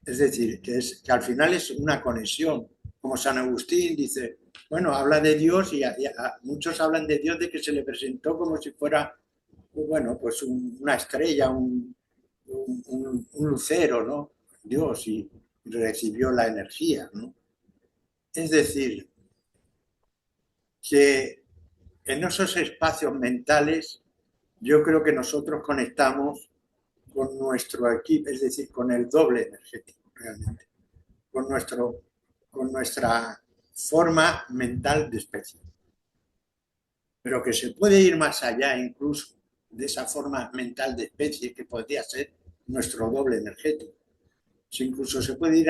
es decir, que al final es una conexión. Como San Agustín dice, bueno, habla de Dios y muchos hablan de Dios de que se le presentó como si fuera, bueno, pues una estrella, un lucero, ¿no? Dios, y recibió la energía, ¿no? Es decir, que en esos espacios mentales yo creo que nosotros conectamos con nuestro equipo, es decir, con el doble energético realmente, con nuestra forma mental de especie. Pero que se puede ir más allá incluso de esa forma mental de especie que podría ser nuestro doble energético. Incluso se puede ir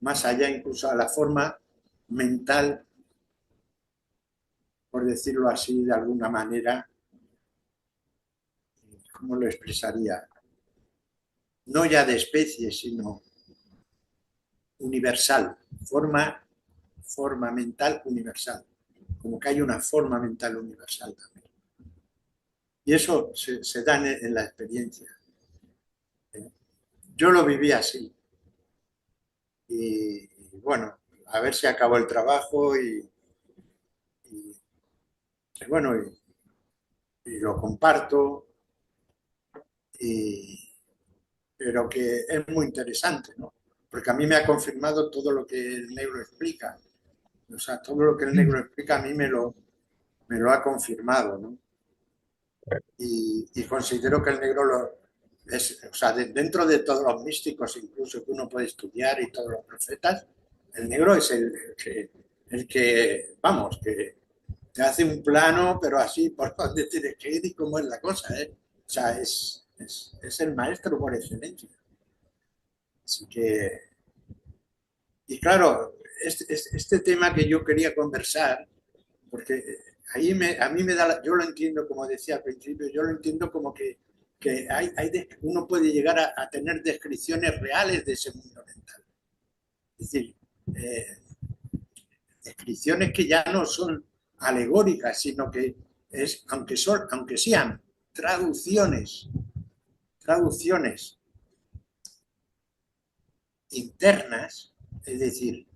más allá incluso a la forma mental, por decirlo así de alguna manera, ¿cómo lo expresaría? No ya de especie, sino universal, forma mental universal, como que hay una forma mental universal también. Y eso se da en la experiencia. Yo lo viví así. Y bueno, a ver si acabó el trabajo y bueno, y lo comparto, pero que es muy interesante, ¿no? Porque a mí me ha confirmado todo lo que el negro explica. O sea, todo lo que el negro explica a mí me lo ha confirmado, ¿no? Y considero que el negro es, o sea, dentro de todos los místicos, incluso que uno puede estudiar y todos los profetas, el negro es el que, vamos, que te hace un plano, pero así por donde tienes que ir y cómo es la cosa, ¿eh? O sea, es el maestro por excelencia. Así que, y claro, este tema que yo quería conversar, porque ahí a mí me da, yo lo entiendo, como decía al principio, yo lo entiendo como que uno puede llegar a tener descripciones reales de ese mundo mental. Es decir, descripciones que ya no son alegóricas, sino que aunque sean traducciones internas, es decir,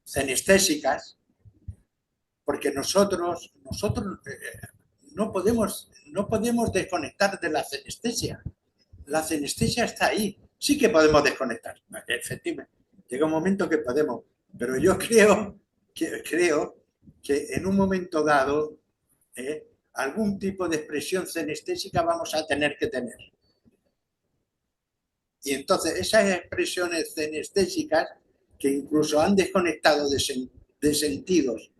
cenestésicas, porque nosotros no podemos desconectar de la cenestesia. La cenestesia está ahí. Sí que podemos desconectar, efectivamente. Llega un momento que podemos, pero yo creo que en un momento dado algún tipo de expresión cenestésica vamos a tener que tener. Y entonces esas expresiones cenestésicas que incluso han desconectado de sentidos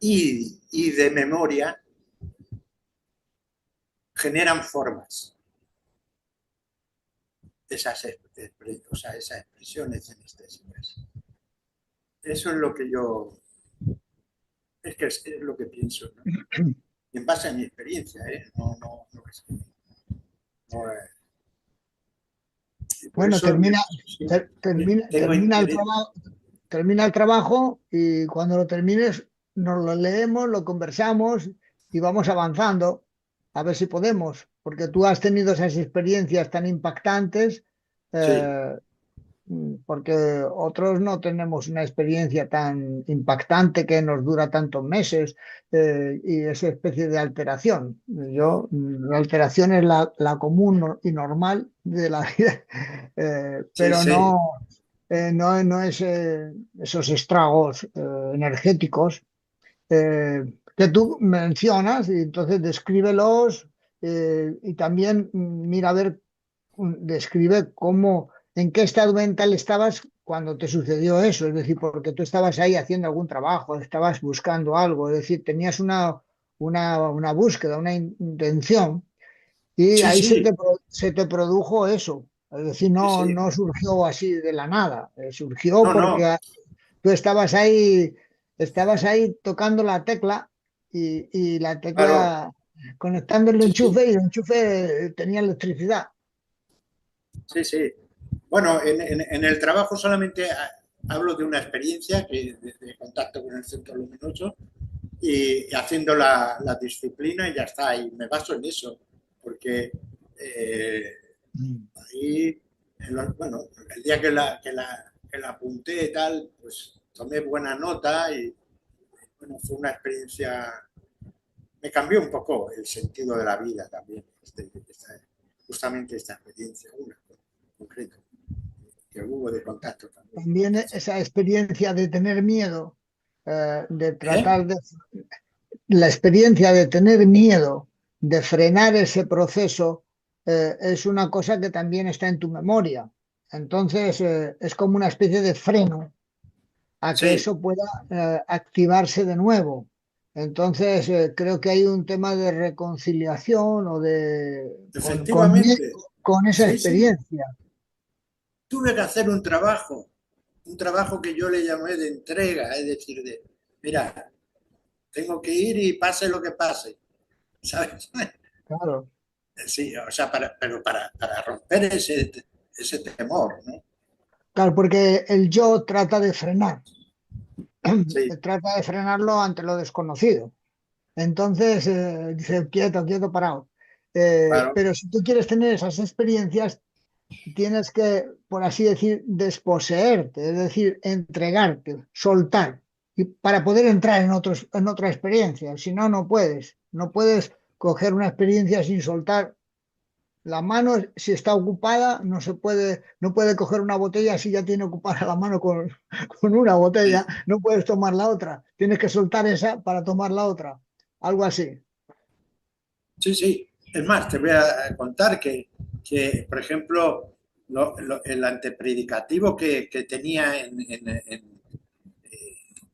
y de memoria generan formas. Esas expresiones cenestésicas. Eso es lo que es lo que pienso, ¿no? Y en base a mi experiencia, Bueno, eso, termina el trabajo y cuando lo termines nos lo leemos, lo conversamos y vamos avanzando a ver si podemos, porque tú has tenido esas experiencias tan impactantes Sí, eh, porque otros no tenemos una experiencia tan impactante que nos dura tantos meses y esa especie de alteración. La alteración es la común y normal de la vida, sí, pero sí, no es esos estragos energéticos que tú mencionas y entonces descríbelos y también mira a ver, describe cómo, en qué estado mental estabas cuando te sucedió eso, es decir, porque tú estabas ahí haciendo algún trabajo, estabas buscando algo, es decir, tenías una búsqueda, una intención y sí, ahí sí. se te produjo eso. Es decir, Sí, sí. no surgió así de la nada, surgió No, no, porque tú estabas ahí tocando la tecla y la claro. tecla conectando el Sí, sí, enchufe y el enchufe tenía electricidad. sí, sí. Bueno, en el trabajo solamente hablo de una experiencia de contacto con el centro luminoso y haciendo la disciplina y ya está. Y me baso en eso, porque eh, Mm. ahí, bueno, el día que la apunté y tal, pues tomé buena nota y bueno, fue una experiencia, me cambió un poco el sentido de la vida también, justamente esta experiencia, una en concreto, que hubo de contacto también. También esa experiencia de tener miedo, de ¿Eh? tratar de, la experiencia de tener miedo, de frenar ese proceso, es una cosa que también está en tu memoria. Entonces, es como una especie de freno a que Sí, eso pueda activarse de nuevo. Entonces, creo que hay un tema de reconciliación o efectivamente. con esa Sí, sí. experiencia. Tuve que hacer un trabajo que yo le llamé de entrega, es decir, de, mira, tengo que ir y pase lo que pase, ¿sabes? Claro, Sí, o sea, pero para romper ese temor, ¿no? claro, porque el yo trata de frenar, Sí, trata de frenarlo ante lo desconocido. Entonces, dice, quieto, quieto, parado. claro. Pero si tú quieres tener esas experiencias, tienes que, por así decir, desposeerte, es decir, entregarte, soltar, y para poder entrar en otra experiencia. Si no, no puedes. No puedes coger una experiencia sin soltar la mano. Si está ocupada, no puede coger una botella si ya tiene ocupada la mano con una botella. Sí, No puedes tomar la otra. Tienes que soltar esa para tomar la otra. Algo así. sí, sí. Es más, te voy a contar por ejemplo, el antepredicativo que tenía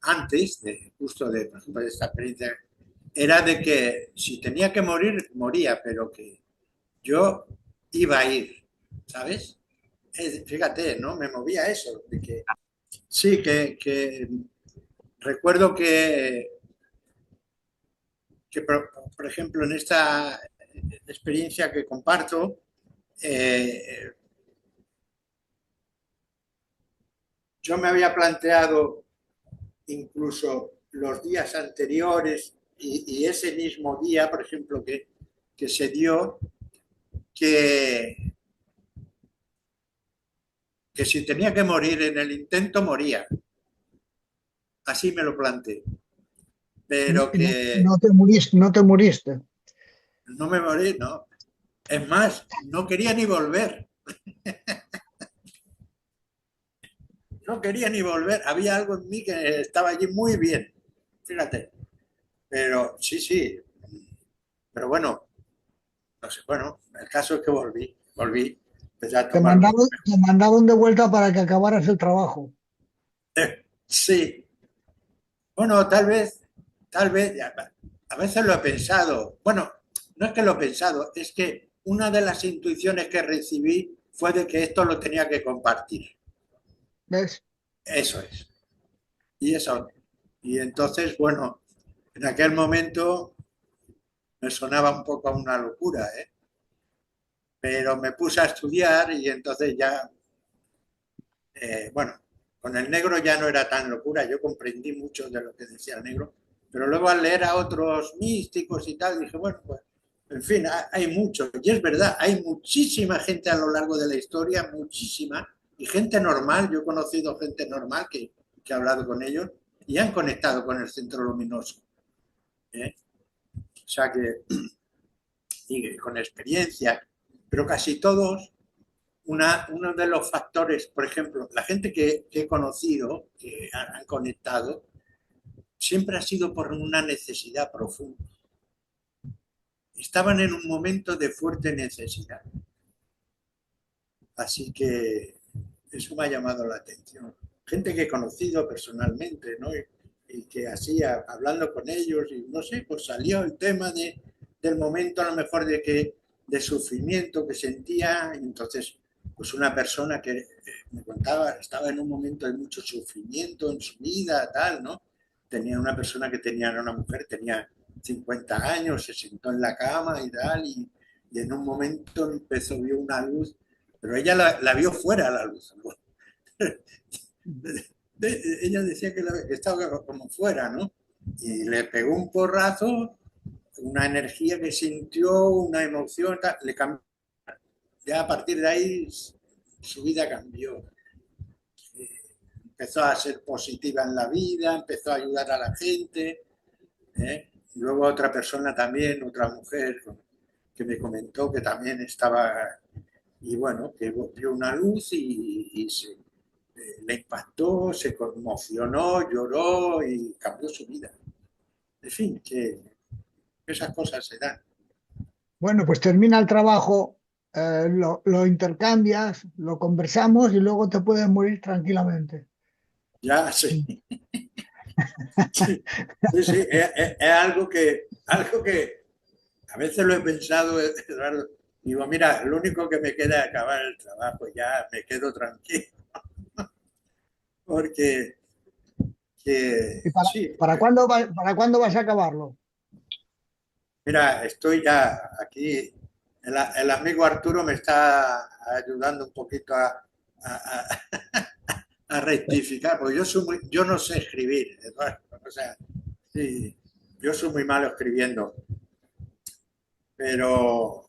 antes, justo de, por ejemplo, de esta experiencia, era de que si tenía que morir, moría, pero que yo iba a ir, ¿sabes? Fíjate, ¿no? Me movía eso, de que sí, que recuerdo que por ejemplo, en esta experiencia que comparto, eh, yo me había planteado incluso los días anteriores y ese mismo día, por ejemplo, que se dio, que, que si tenía que morir en el intento, moría. Así me lo planteé. Pero Y no, que no te muriste. no me morí, no. Es más, no quería ni volver. No quería ni volver. Había algo en mí que estaba allí muy bien. Fíjate. Pero sí, sí. Pero bueno, no sé. Bueno, el caso es que volví. Volví. Empecé a tomarme. Te mandaron de vuelta para que acabaras el trabajo. Sí. Bueno, tal vez, a veces lo he pensado. Bueno, no es que lo he pensado, es que una de las intuiciones que recibí fue de que esto lo tenía que compartir. ¿Ves? Eso es. Y eso. Y entonces, bueno, en aquel momento me sonaba un poco a una locura, ¿eh? Pero me puse a estudiar y entonces ya, bueno, con el negro ya no era tan locura, yo comprendí mucho de lo que decía el negro, pero luego al leer a otros místicos y tal, dije, bueno, pues En fin, hay mucho. Y es verdad, hay muchísima gente a lo largo de la historia, muchísima, y gente normal. Yo he conocido gente normal que he hablado con ellos y han conectado con el centro luminoso. ¿Eh? O sea que, y con experiencia, pero casi todos, uno de los factores, por ejemplo, la gente que he conocido, que han conectado, siempre ha sido por una necesidad profunda. Estaban en un momento de fuerte necesidad. Así que eso me ha llamado la atención. Gente que he conocido personalmente, ¿no? Y que así, hablando con ellos, y no sé, pues salió el tema del momento a lo mejor de sufrimiento que sentía. Y entonces, pues una persona que me contaba, estaba en un momento de mucho sufrimiento en su vida, tal, ¿no? Tenía una persona que tenía, una mujer, tenía 50 años, se sentó en la cama y tal, y en un momento vio una luz, pero ella la vio fuera la luz. Ella decía que estaba como fuera, ¿no? Y le pegó un porrazo, una energía que sintió, una emoción, le cambió. Ya a partir de ahí su vida cambió. Empezó a ser positiva en la vida, empezó a ayudar a la gente. Y luego otra persona también, otra mujer que me comentó que también estaba, y bueno, que vio una luz y le impactó, se conmocionó, lloró y cambió su vida. En fin, que esas cosas se dan. Bueno, pues termina el trabajo, lo intercambias, lo conversamos y luego te puedes morir tranquilamente. Ya, sí. Sí, sí, sí. Es algo que a veces lo he pensado, Eduardo. Digo, mira, lo único que me queda es acabar el trabajo, ya me quedo tranquilo. Porque ¿Y para, sí, para para cuándo vas a acabarlo? mira, estoy ya aquí. El amigo Arturo me está ayudando un poquito a, a rectificar, porque yo no sé escribir, Eduardo. O sea, sí, yo soy muy malo escribiendo, pero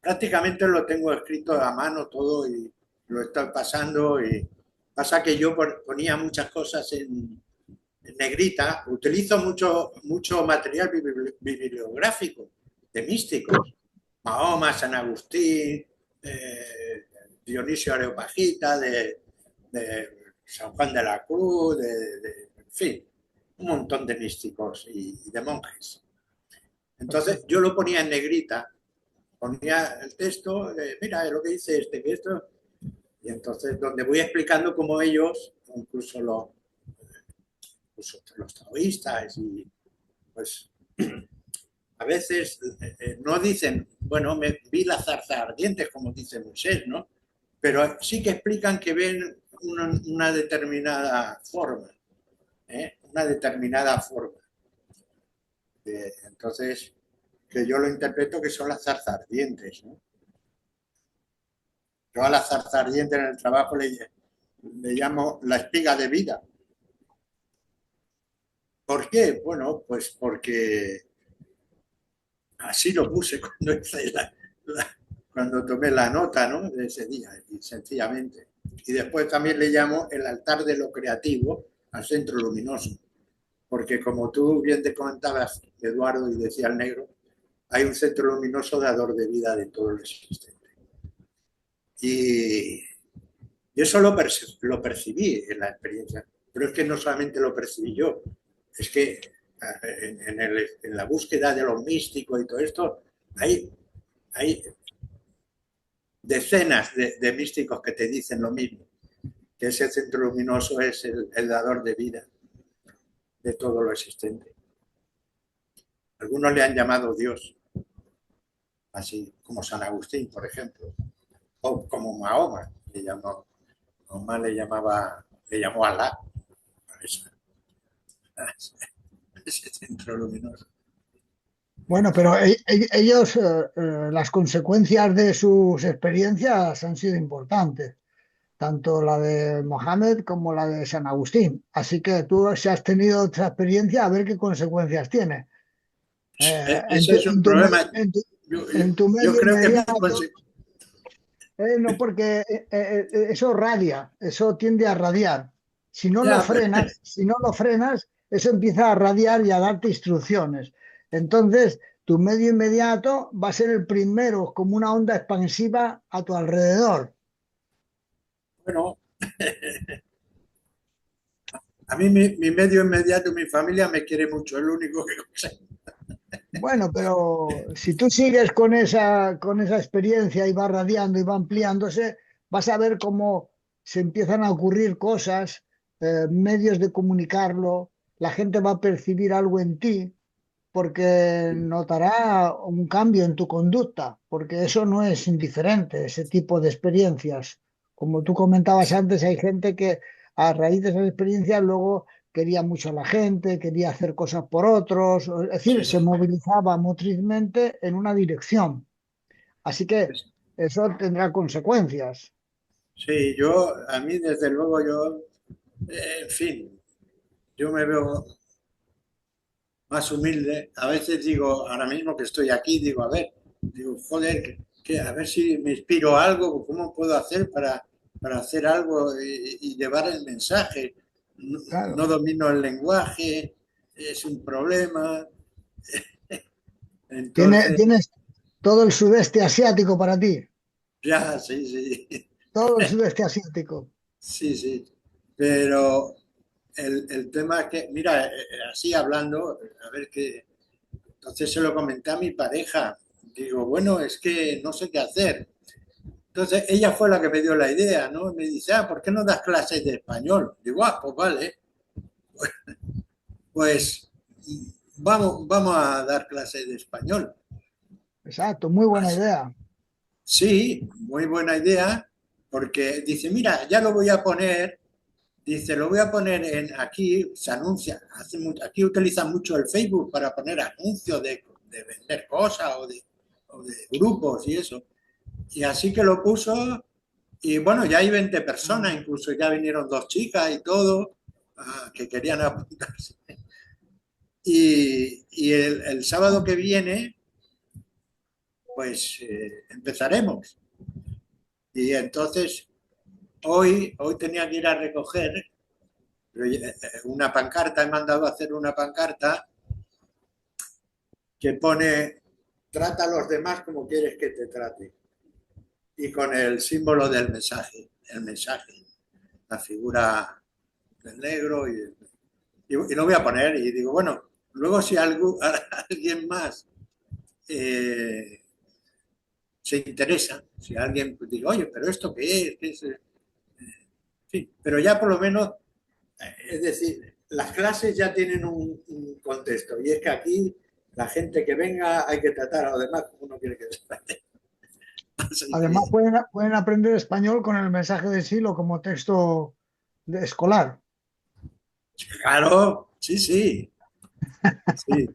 prácticamente lo tengo escrito a mano todo y lo estoy pasando. Y pasa que yo ponía muchas cosas en negrita, utilizo mucho material bibliográfico de místicos, Mahoma, San Agustín, Dionisio Areopagita, de San Juan de la Cruz, en fin, un montón de místicos y de monjes. Entonces yo lo ponía en negrita, ponía el texto, mira lo que dice este, que esto, y entonces donde voy explicando cómo ellos, incluso los taoístas, y pues a veces no dicen, bueno, me vi la zarza ardiente, como dice Moisés, ¿no? Pero sí que explican que ven una determinada forma, una determinada forma. Entonces, que yo lo interpreto que son las zarzas ardientes, ¿no? Yo a la zarza ardiente en el trabajo le llamo la espiga de vida. ¿Por qué? Bueno, pues porque así lo puse cuando hice cuando tomé la nota, ¿no? De ese día, y sencillamente. Y después también le llamo el altar de lo creativo al centro luminoso, porque como tú bien te comentabas, Eduardo, y decía el negro, hay un centro luminoso dador de vida de todo lo existente. Y eso lo percibí en la experiencia, pero es que no solamente lo percibí yo, es que en la búsqueda de lo místico y todo esto, hay decenas de místicos que te dicen lo mismo, que ese centro luminoso es el dador de vida de todo lo existente. Algunos le han llamado Dios, así como San Agustín, por ejemplo, o como Mahoma, Mahoma le llamó Alá a ese centro luminoso. Bueno, pero ellos, las consecuencias de sus experiencias han sido importantes, tanto la de Mohammed como la de San Agustín. Así que tú, si has tenido otra experiencia, a ver qué consecuencias tiene. Eso es un problema. En tu Yo medio creo que inmediato. No, porque eso radia, eso tiende a radiar. ya, Si no lo frenas, eso empieza a radiar y a darte instrucciones. Entonces, tu medio inmediato va a ser el primero, como una onda expansiva a tu alrededor. bueno, a mí mi medio inmediato, mi familia me quiere mucho, es lo único que sé. Bueno, pero si tú sigues con esa experiencia y va radiando y va ampliándose, vas a ver cómo se empiezan a ocurrir cosas, medios de comunicarlo, la gente va a percibir algo en ti porque notará un cambio en tu conducta, porque eso no es indiferente, ese tipo de experiencias. Como tú comentabas antes, hay gente que a raíz de esas experiencias luego quería mucho a la gente, quería hacer cosas por otros, es decir, se Sí, movilizaba motrizmente en una dirección. Así que eso tendrá consecuencias. sí, a mí desde luego, en fin, yo me veo más humilde. A veces digo, ahora mismo que estoy aquí, digo, a ver, digo, joder, a ver si me inspiro algo, cómo puedo hacer para hacer algo y llevar el mensaje. No, Claro. no domino el lenguaje, es un problema. Entonces, Tienes todo el sudeste asiático para ti, ya, sí, sí, todo el sudeste asiático. sí, sí. Pero el tema es que, mira, así hablando, a ver qué. Entonces se lo comenté a mi pareja. Digo, bueno, es que no sé qué hacer. Entonces ella fue la que me dio la idea, ¿no? Me dice, ¿por qué no das clases de español? Digo, pues vale, pues vamos a dar clases de español. Exacto, muy buena idea. Sí, muy buena idea, porque dice, mira, ya lo voy a poner, dice, lo voy a poner aquí, se anuncia, aquí utilizan mucho el Facebook para poner anuncios de vender cosas o de grupos y eso. Y así que lo puso, y bueno, ya hay 20 personas, incluso ya vinieron dos chicas y todo, que querían apuntarse. Y el sábado que viene, pues empezaremos. Y entonces, hoy tenía que ir a recoger una pancarta, he mandado a hacer una pancarta que pone, trata a los demás como quieres que te trate. Y con el símbolo del mensaje, el mensaje, la figura del negro y lo voy a poner y digo, bueno, luego si alguien más eh, se interesa, si alguien pues, dice, oye, pero ¿esto qué es? ¿Qué es? Sí, pero ya por lo menos, es decir, las clases ya tienen un contexto y es que aquí la gente que venga hay que tratar a los demás como uno quiere que se trate. Así Además, que, pueden aprender español con el mensaje de Silo como texto escolar. claro, sí, sí, sí,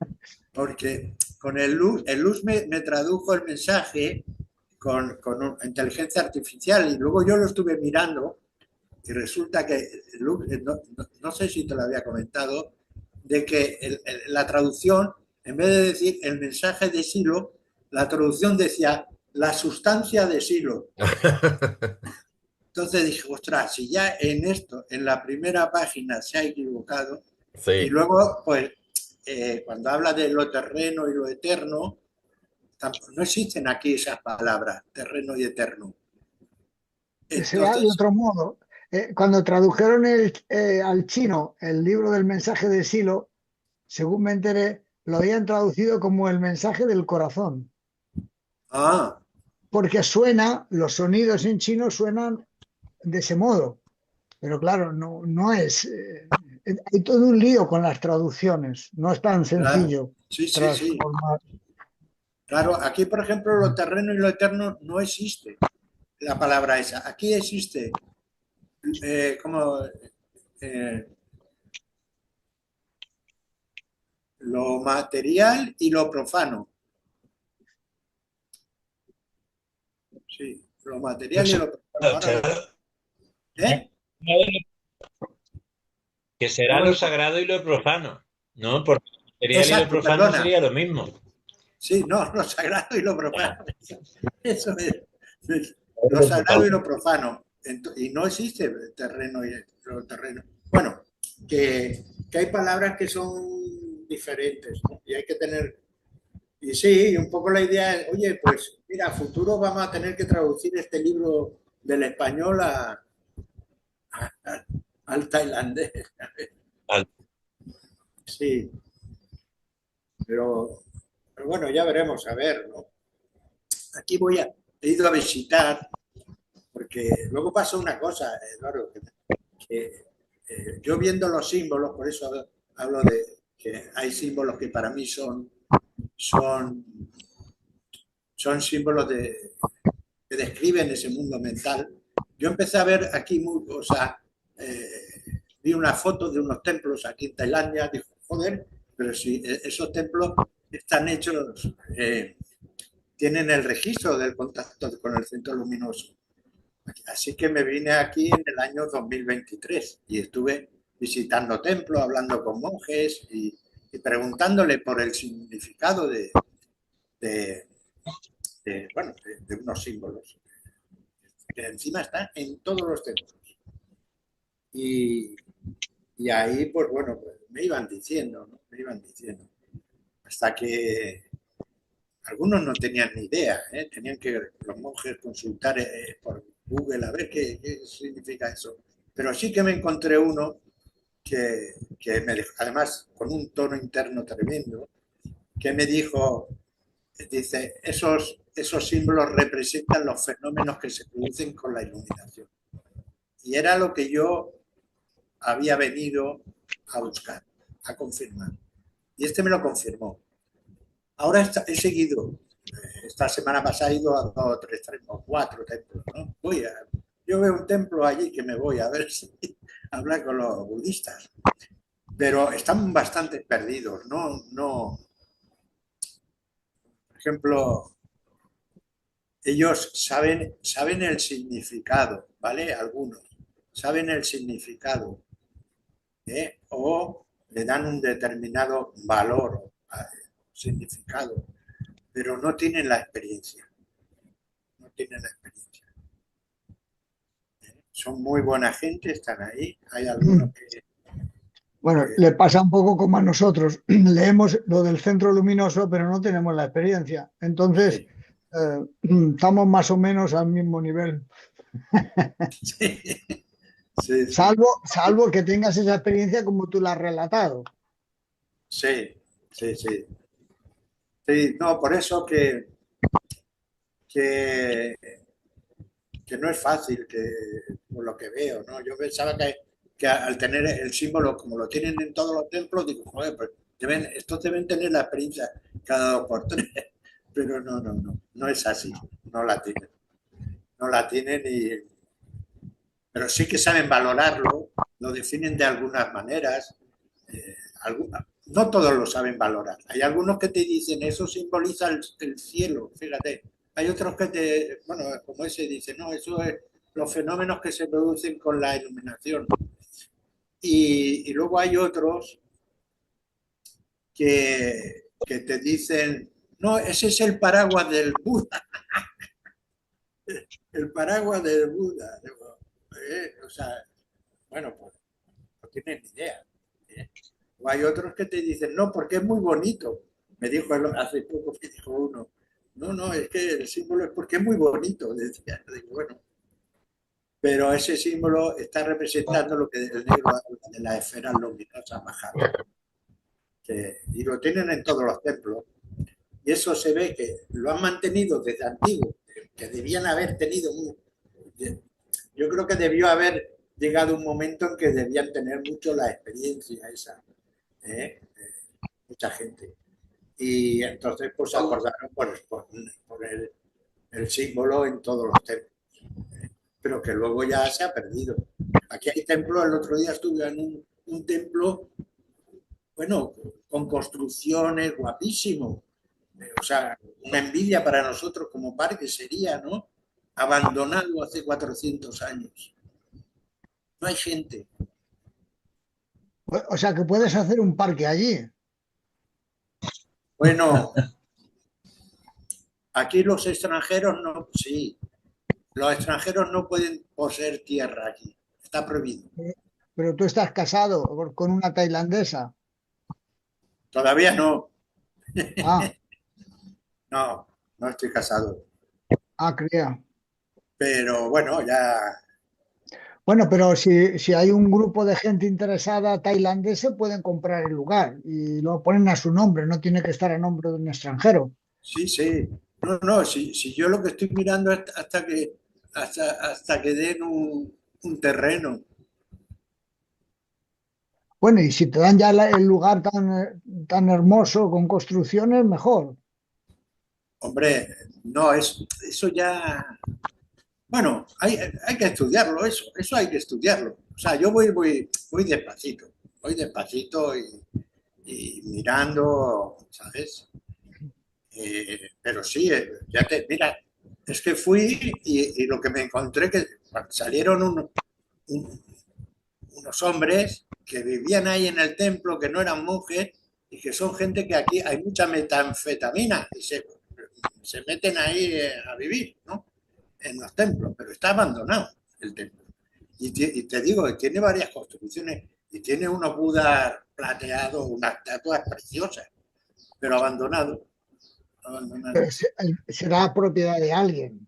porque con el Luz me tradujo el mensaje con inteligencia artificial y luego yo lo estuve mirando y resulta que, no sé si te lo había comentado, de que la traducción, en vez de decir el mensaje de Silo, la traducción decía la sustancia de Silo. Entonces dije, ostras, si ya en esto, en la primera página se ha equivocado, y Sí. luego, pues, cuando habla de lo terreno y lo eterno, no existen aquí esas palabras, terreno y eterno. Sea de Entonces, otro modo. Cuando tradujeron al chino el libro del mensaje de Silo, según me enteré, lo habían traducido como el mensaje del corazón, ah, porque los sonidos en chino suenan de ese modo. Pero claro, no es. Hay todo un lío con las traducciones. No es tan claro, sencillo sí, sí, sí. transformar. Claro, aquí, por ejemplo, lo terreno y lo eterno no existe la palabra esa. Aquí existe como eh, lo material y lo profano. Sí, lo material y lo profano. Ahora, ¿eh? Que será ¿Cómo lo digo? sagrado y lo profano, ¿no? Porque material y lo Exacto, profano perdona. sería lo mismo. Sí, no, lo sagrado y lo profano. Eso es. Lo Lo sagrado y profano. lo profano. Y no existe el terreno y el terreno. Bueno, que hay palabras que son diferentes, ¿no? Y hay que tener. Y sí, un poco la idea es, oye, pues mira, a futuro vamos a tener que traducir este libro del español al tailandés. Al- Sí, pero, pero bueno, ya veremos, a ver, ¿no? Aquí he ido a visitar, porque luego pasa una cosa, Eduardo, que yo viendo los símbolos, por eso hablo de que hay símbolos que para mí son, son símbolos que describen ese mundo mental. Yo empecé a ver aquí, o sea, vi una foto de unos templos aquí en Tailandia, dijo, joder, pero si esos templos están hechos, tienen el registro del contacto con el centro luminoso. Así que me vine aquí en el año 2023 y estuve visitando templos, hablando con monjes y preguntándole por el significado de, bueno, de unos símbolos que encima están en todos los templos. Y, y ahí, pues bueno, pues me iban diciendo, ¿no? Me iban diciendo. Hasta que algunos no tenían ni idea, ¿eh? Tenían que los monjes consultar por Google a ver qué significa eso. Pero sí que me encontré uno que me dejó, además con un tono interno tremendo, que me dijo, dice, esos símbolos representan los fenómenos que se producen con la iluminación. Y era lo que yo había venido a buscar, a confirmar. Y este me lo confirmó. Ahora he seguido, esta semana pasada he ido a 2, 3, 4 templos, ¿no? Yo veo un templo allí que me voy a ver si hablar con los budistas, pero están bastante perdidos, no, por ejemplo, ellos saben el significado, ¿vale? Algunos saben el significado, o le dan un determinado valor, significado, pero no tienen la experiencia, no tienen la experiencia. Son muy buena gente, están ahí, hay algunos Bueno, que le pasa un poco como a nosotros. Leemos lo del centro luminoso, pero no tenemos la experiencia. Entonces, sí, estamos más o menos al mismo nivel. sí, sí, sí, Salvo que tengas esa experiencia como tú la has relatado. sí, sí, sí. Sí, no, por eso que, que no es fácil, por lo que veo, ¿no? Yo pensaba que al tener el símbolo, como lo tienen en todos los templos, digo, joder, pues estos deben tener la experiencia cada 2 por 3, pero no es así, no la tienen, no la tienen pero sí que saben valorarlo, lo definen de algunas maneras, no todos lo saben valorar. Hay algunos que te dicen, eso simboliza el cielo, fíjate. Hay otros que bueno, como ese dice, no, eso es los fenómenos que se producen con la iluminación. Y luego hay otros que te dicen, no, ese es el paraguas del Buda, el paraguas del Buda. O sea, bueno, pues no tienes ni idea. ¿eh? O hay otros que te dicen, no, porque es muy bonito. Me dijo hace poco, me dijo uno, no, es que el símbolo es porque es muy bonito. Decía, digo, bueno, pero ese símbolo está representando lo que el negro habla de las esferas luminosas bajadas. Y lo tienen en todos los templos. Y eso se ve que lo han mantenido desde antiguo, que debían haber tenido. Yo creo que debió haber llegado un momento en que debían tener mucho la experiencia esa, mucha gente. Y entonces pues se acordaron por el símbolo en todos los templos, pero que luego ya se ha perdido. Aquí hay templos, el otro día estuve en un templo, bueno, con construcciones guapísimo, o sea, una envidia para nosotros como parque sería, ¿no? Abandonado hace 400 años. No hay gente. O sea, que puedes hacer un parque allí. Bueno, aquí los extranjeros no, sí, los extranjeros no pueden poseer tierra aquí, está prohibido. Pero tú estás casado con una tailandesa. Todavía no, Ah, no, no estoy casado, creía. pero bueno, ya, Bueno, pero si hay un grupo de gente interesada tailandesa, pueden comprar el lugar y lo ponen a su nombre, no tiene que estar a nombre de un extranjero. sí, sí, no, no, si yo lo que estoy mirando es hasta que den un terreno. Bueno, y si te dan ya el lugar tan hermoso con construcciones, mejor. Hombre, no, eso ya, bueno, hay que estudiarlo, eso hay que estudiarlo. O sea, yo voy despacito y mirando, ¿sabes? Pero sí, mira, es que fui y lo que me encontré que salieron un- unos hombres que vivían ahí en el templo, que no eran monjes y que son gente que aquí hay mucha metanfetamina y se meten ahí a vivir, ¿no? En los templos, pero está abandonado el templo. Y te digo, tiene varias construcciones y tiene unos budas plateados, unas estatuas preciosas, pero abandonado, Pero abandonado. será propiedad de alguien.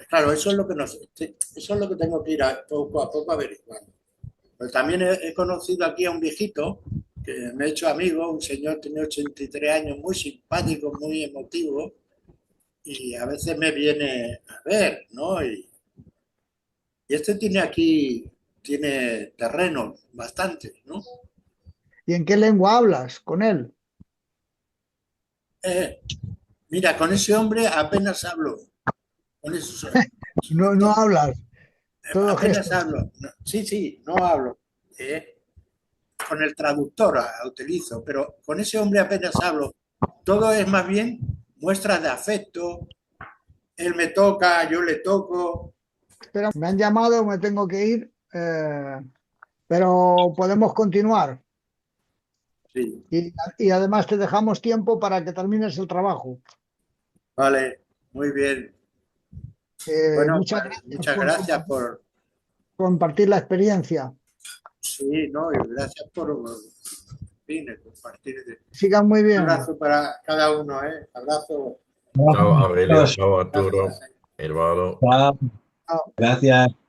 Claro, eso es lo que tengo que ir a poco averiguando. Pero también he conocido aquí a un viejito que me he hecho amigo, un señor tiene 83 años, muy simpático, muy emotivo, y a veces me viene a ver, ¿no? Y este tiene terreno bastante, ¿no? ¿Y en qué lengua hablas con él? Eh, Mira, con ese hombre apenas hablo, con eso, No, no hablas, todo apenas gestos. hablo. No, sí, sí, no hablo. ¿Eh? Con el traductor utilizo, pero con ese hombre apenas hablo. Todo es más bien muestras de afecto. Él me toca, yo le toco. Espera, me han llamado, me tengo que ir, pero podemos continuar. Sí, Y además te dejamos tiempo para que termines el trabajo. vale, muy bien. Bueno, Muchas pues gracias muchas por gracias por, compartir la experiencia. sí, no, y gracias por, en fin, compartir. Sigan muy Un bien. abrazo para cada uno, ¿eh? Abrazo. Ciao Aurelio, ciao Arturo, Gracias. Eduardo. Chao. Chao. Gracias.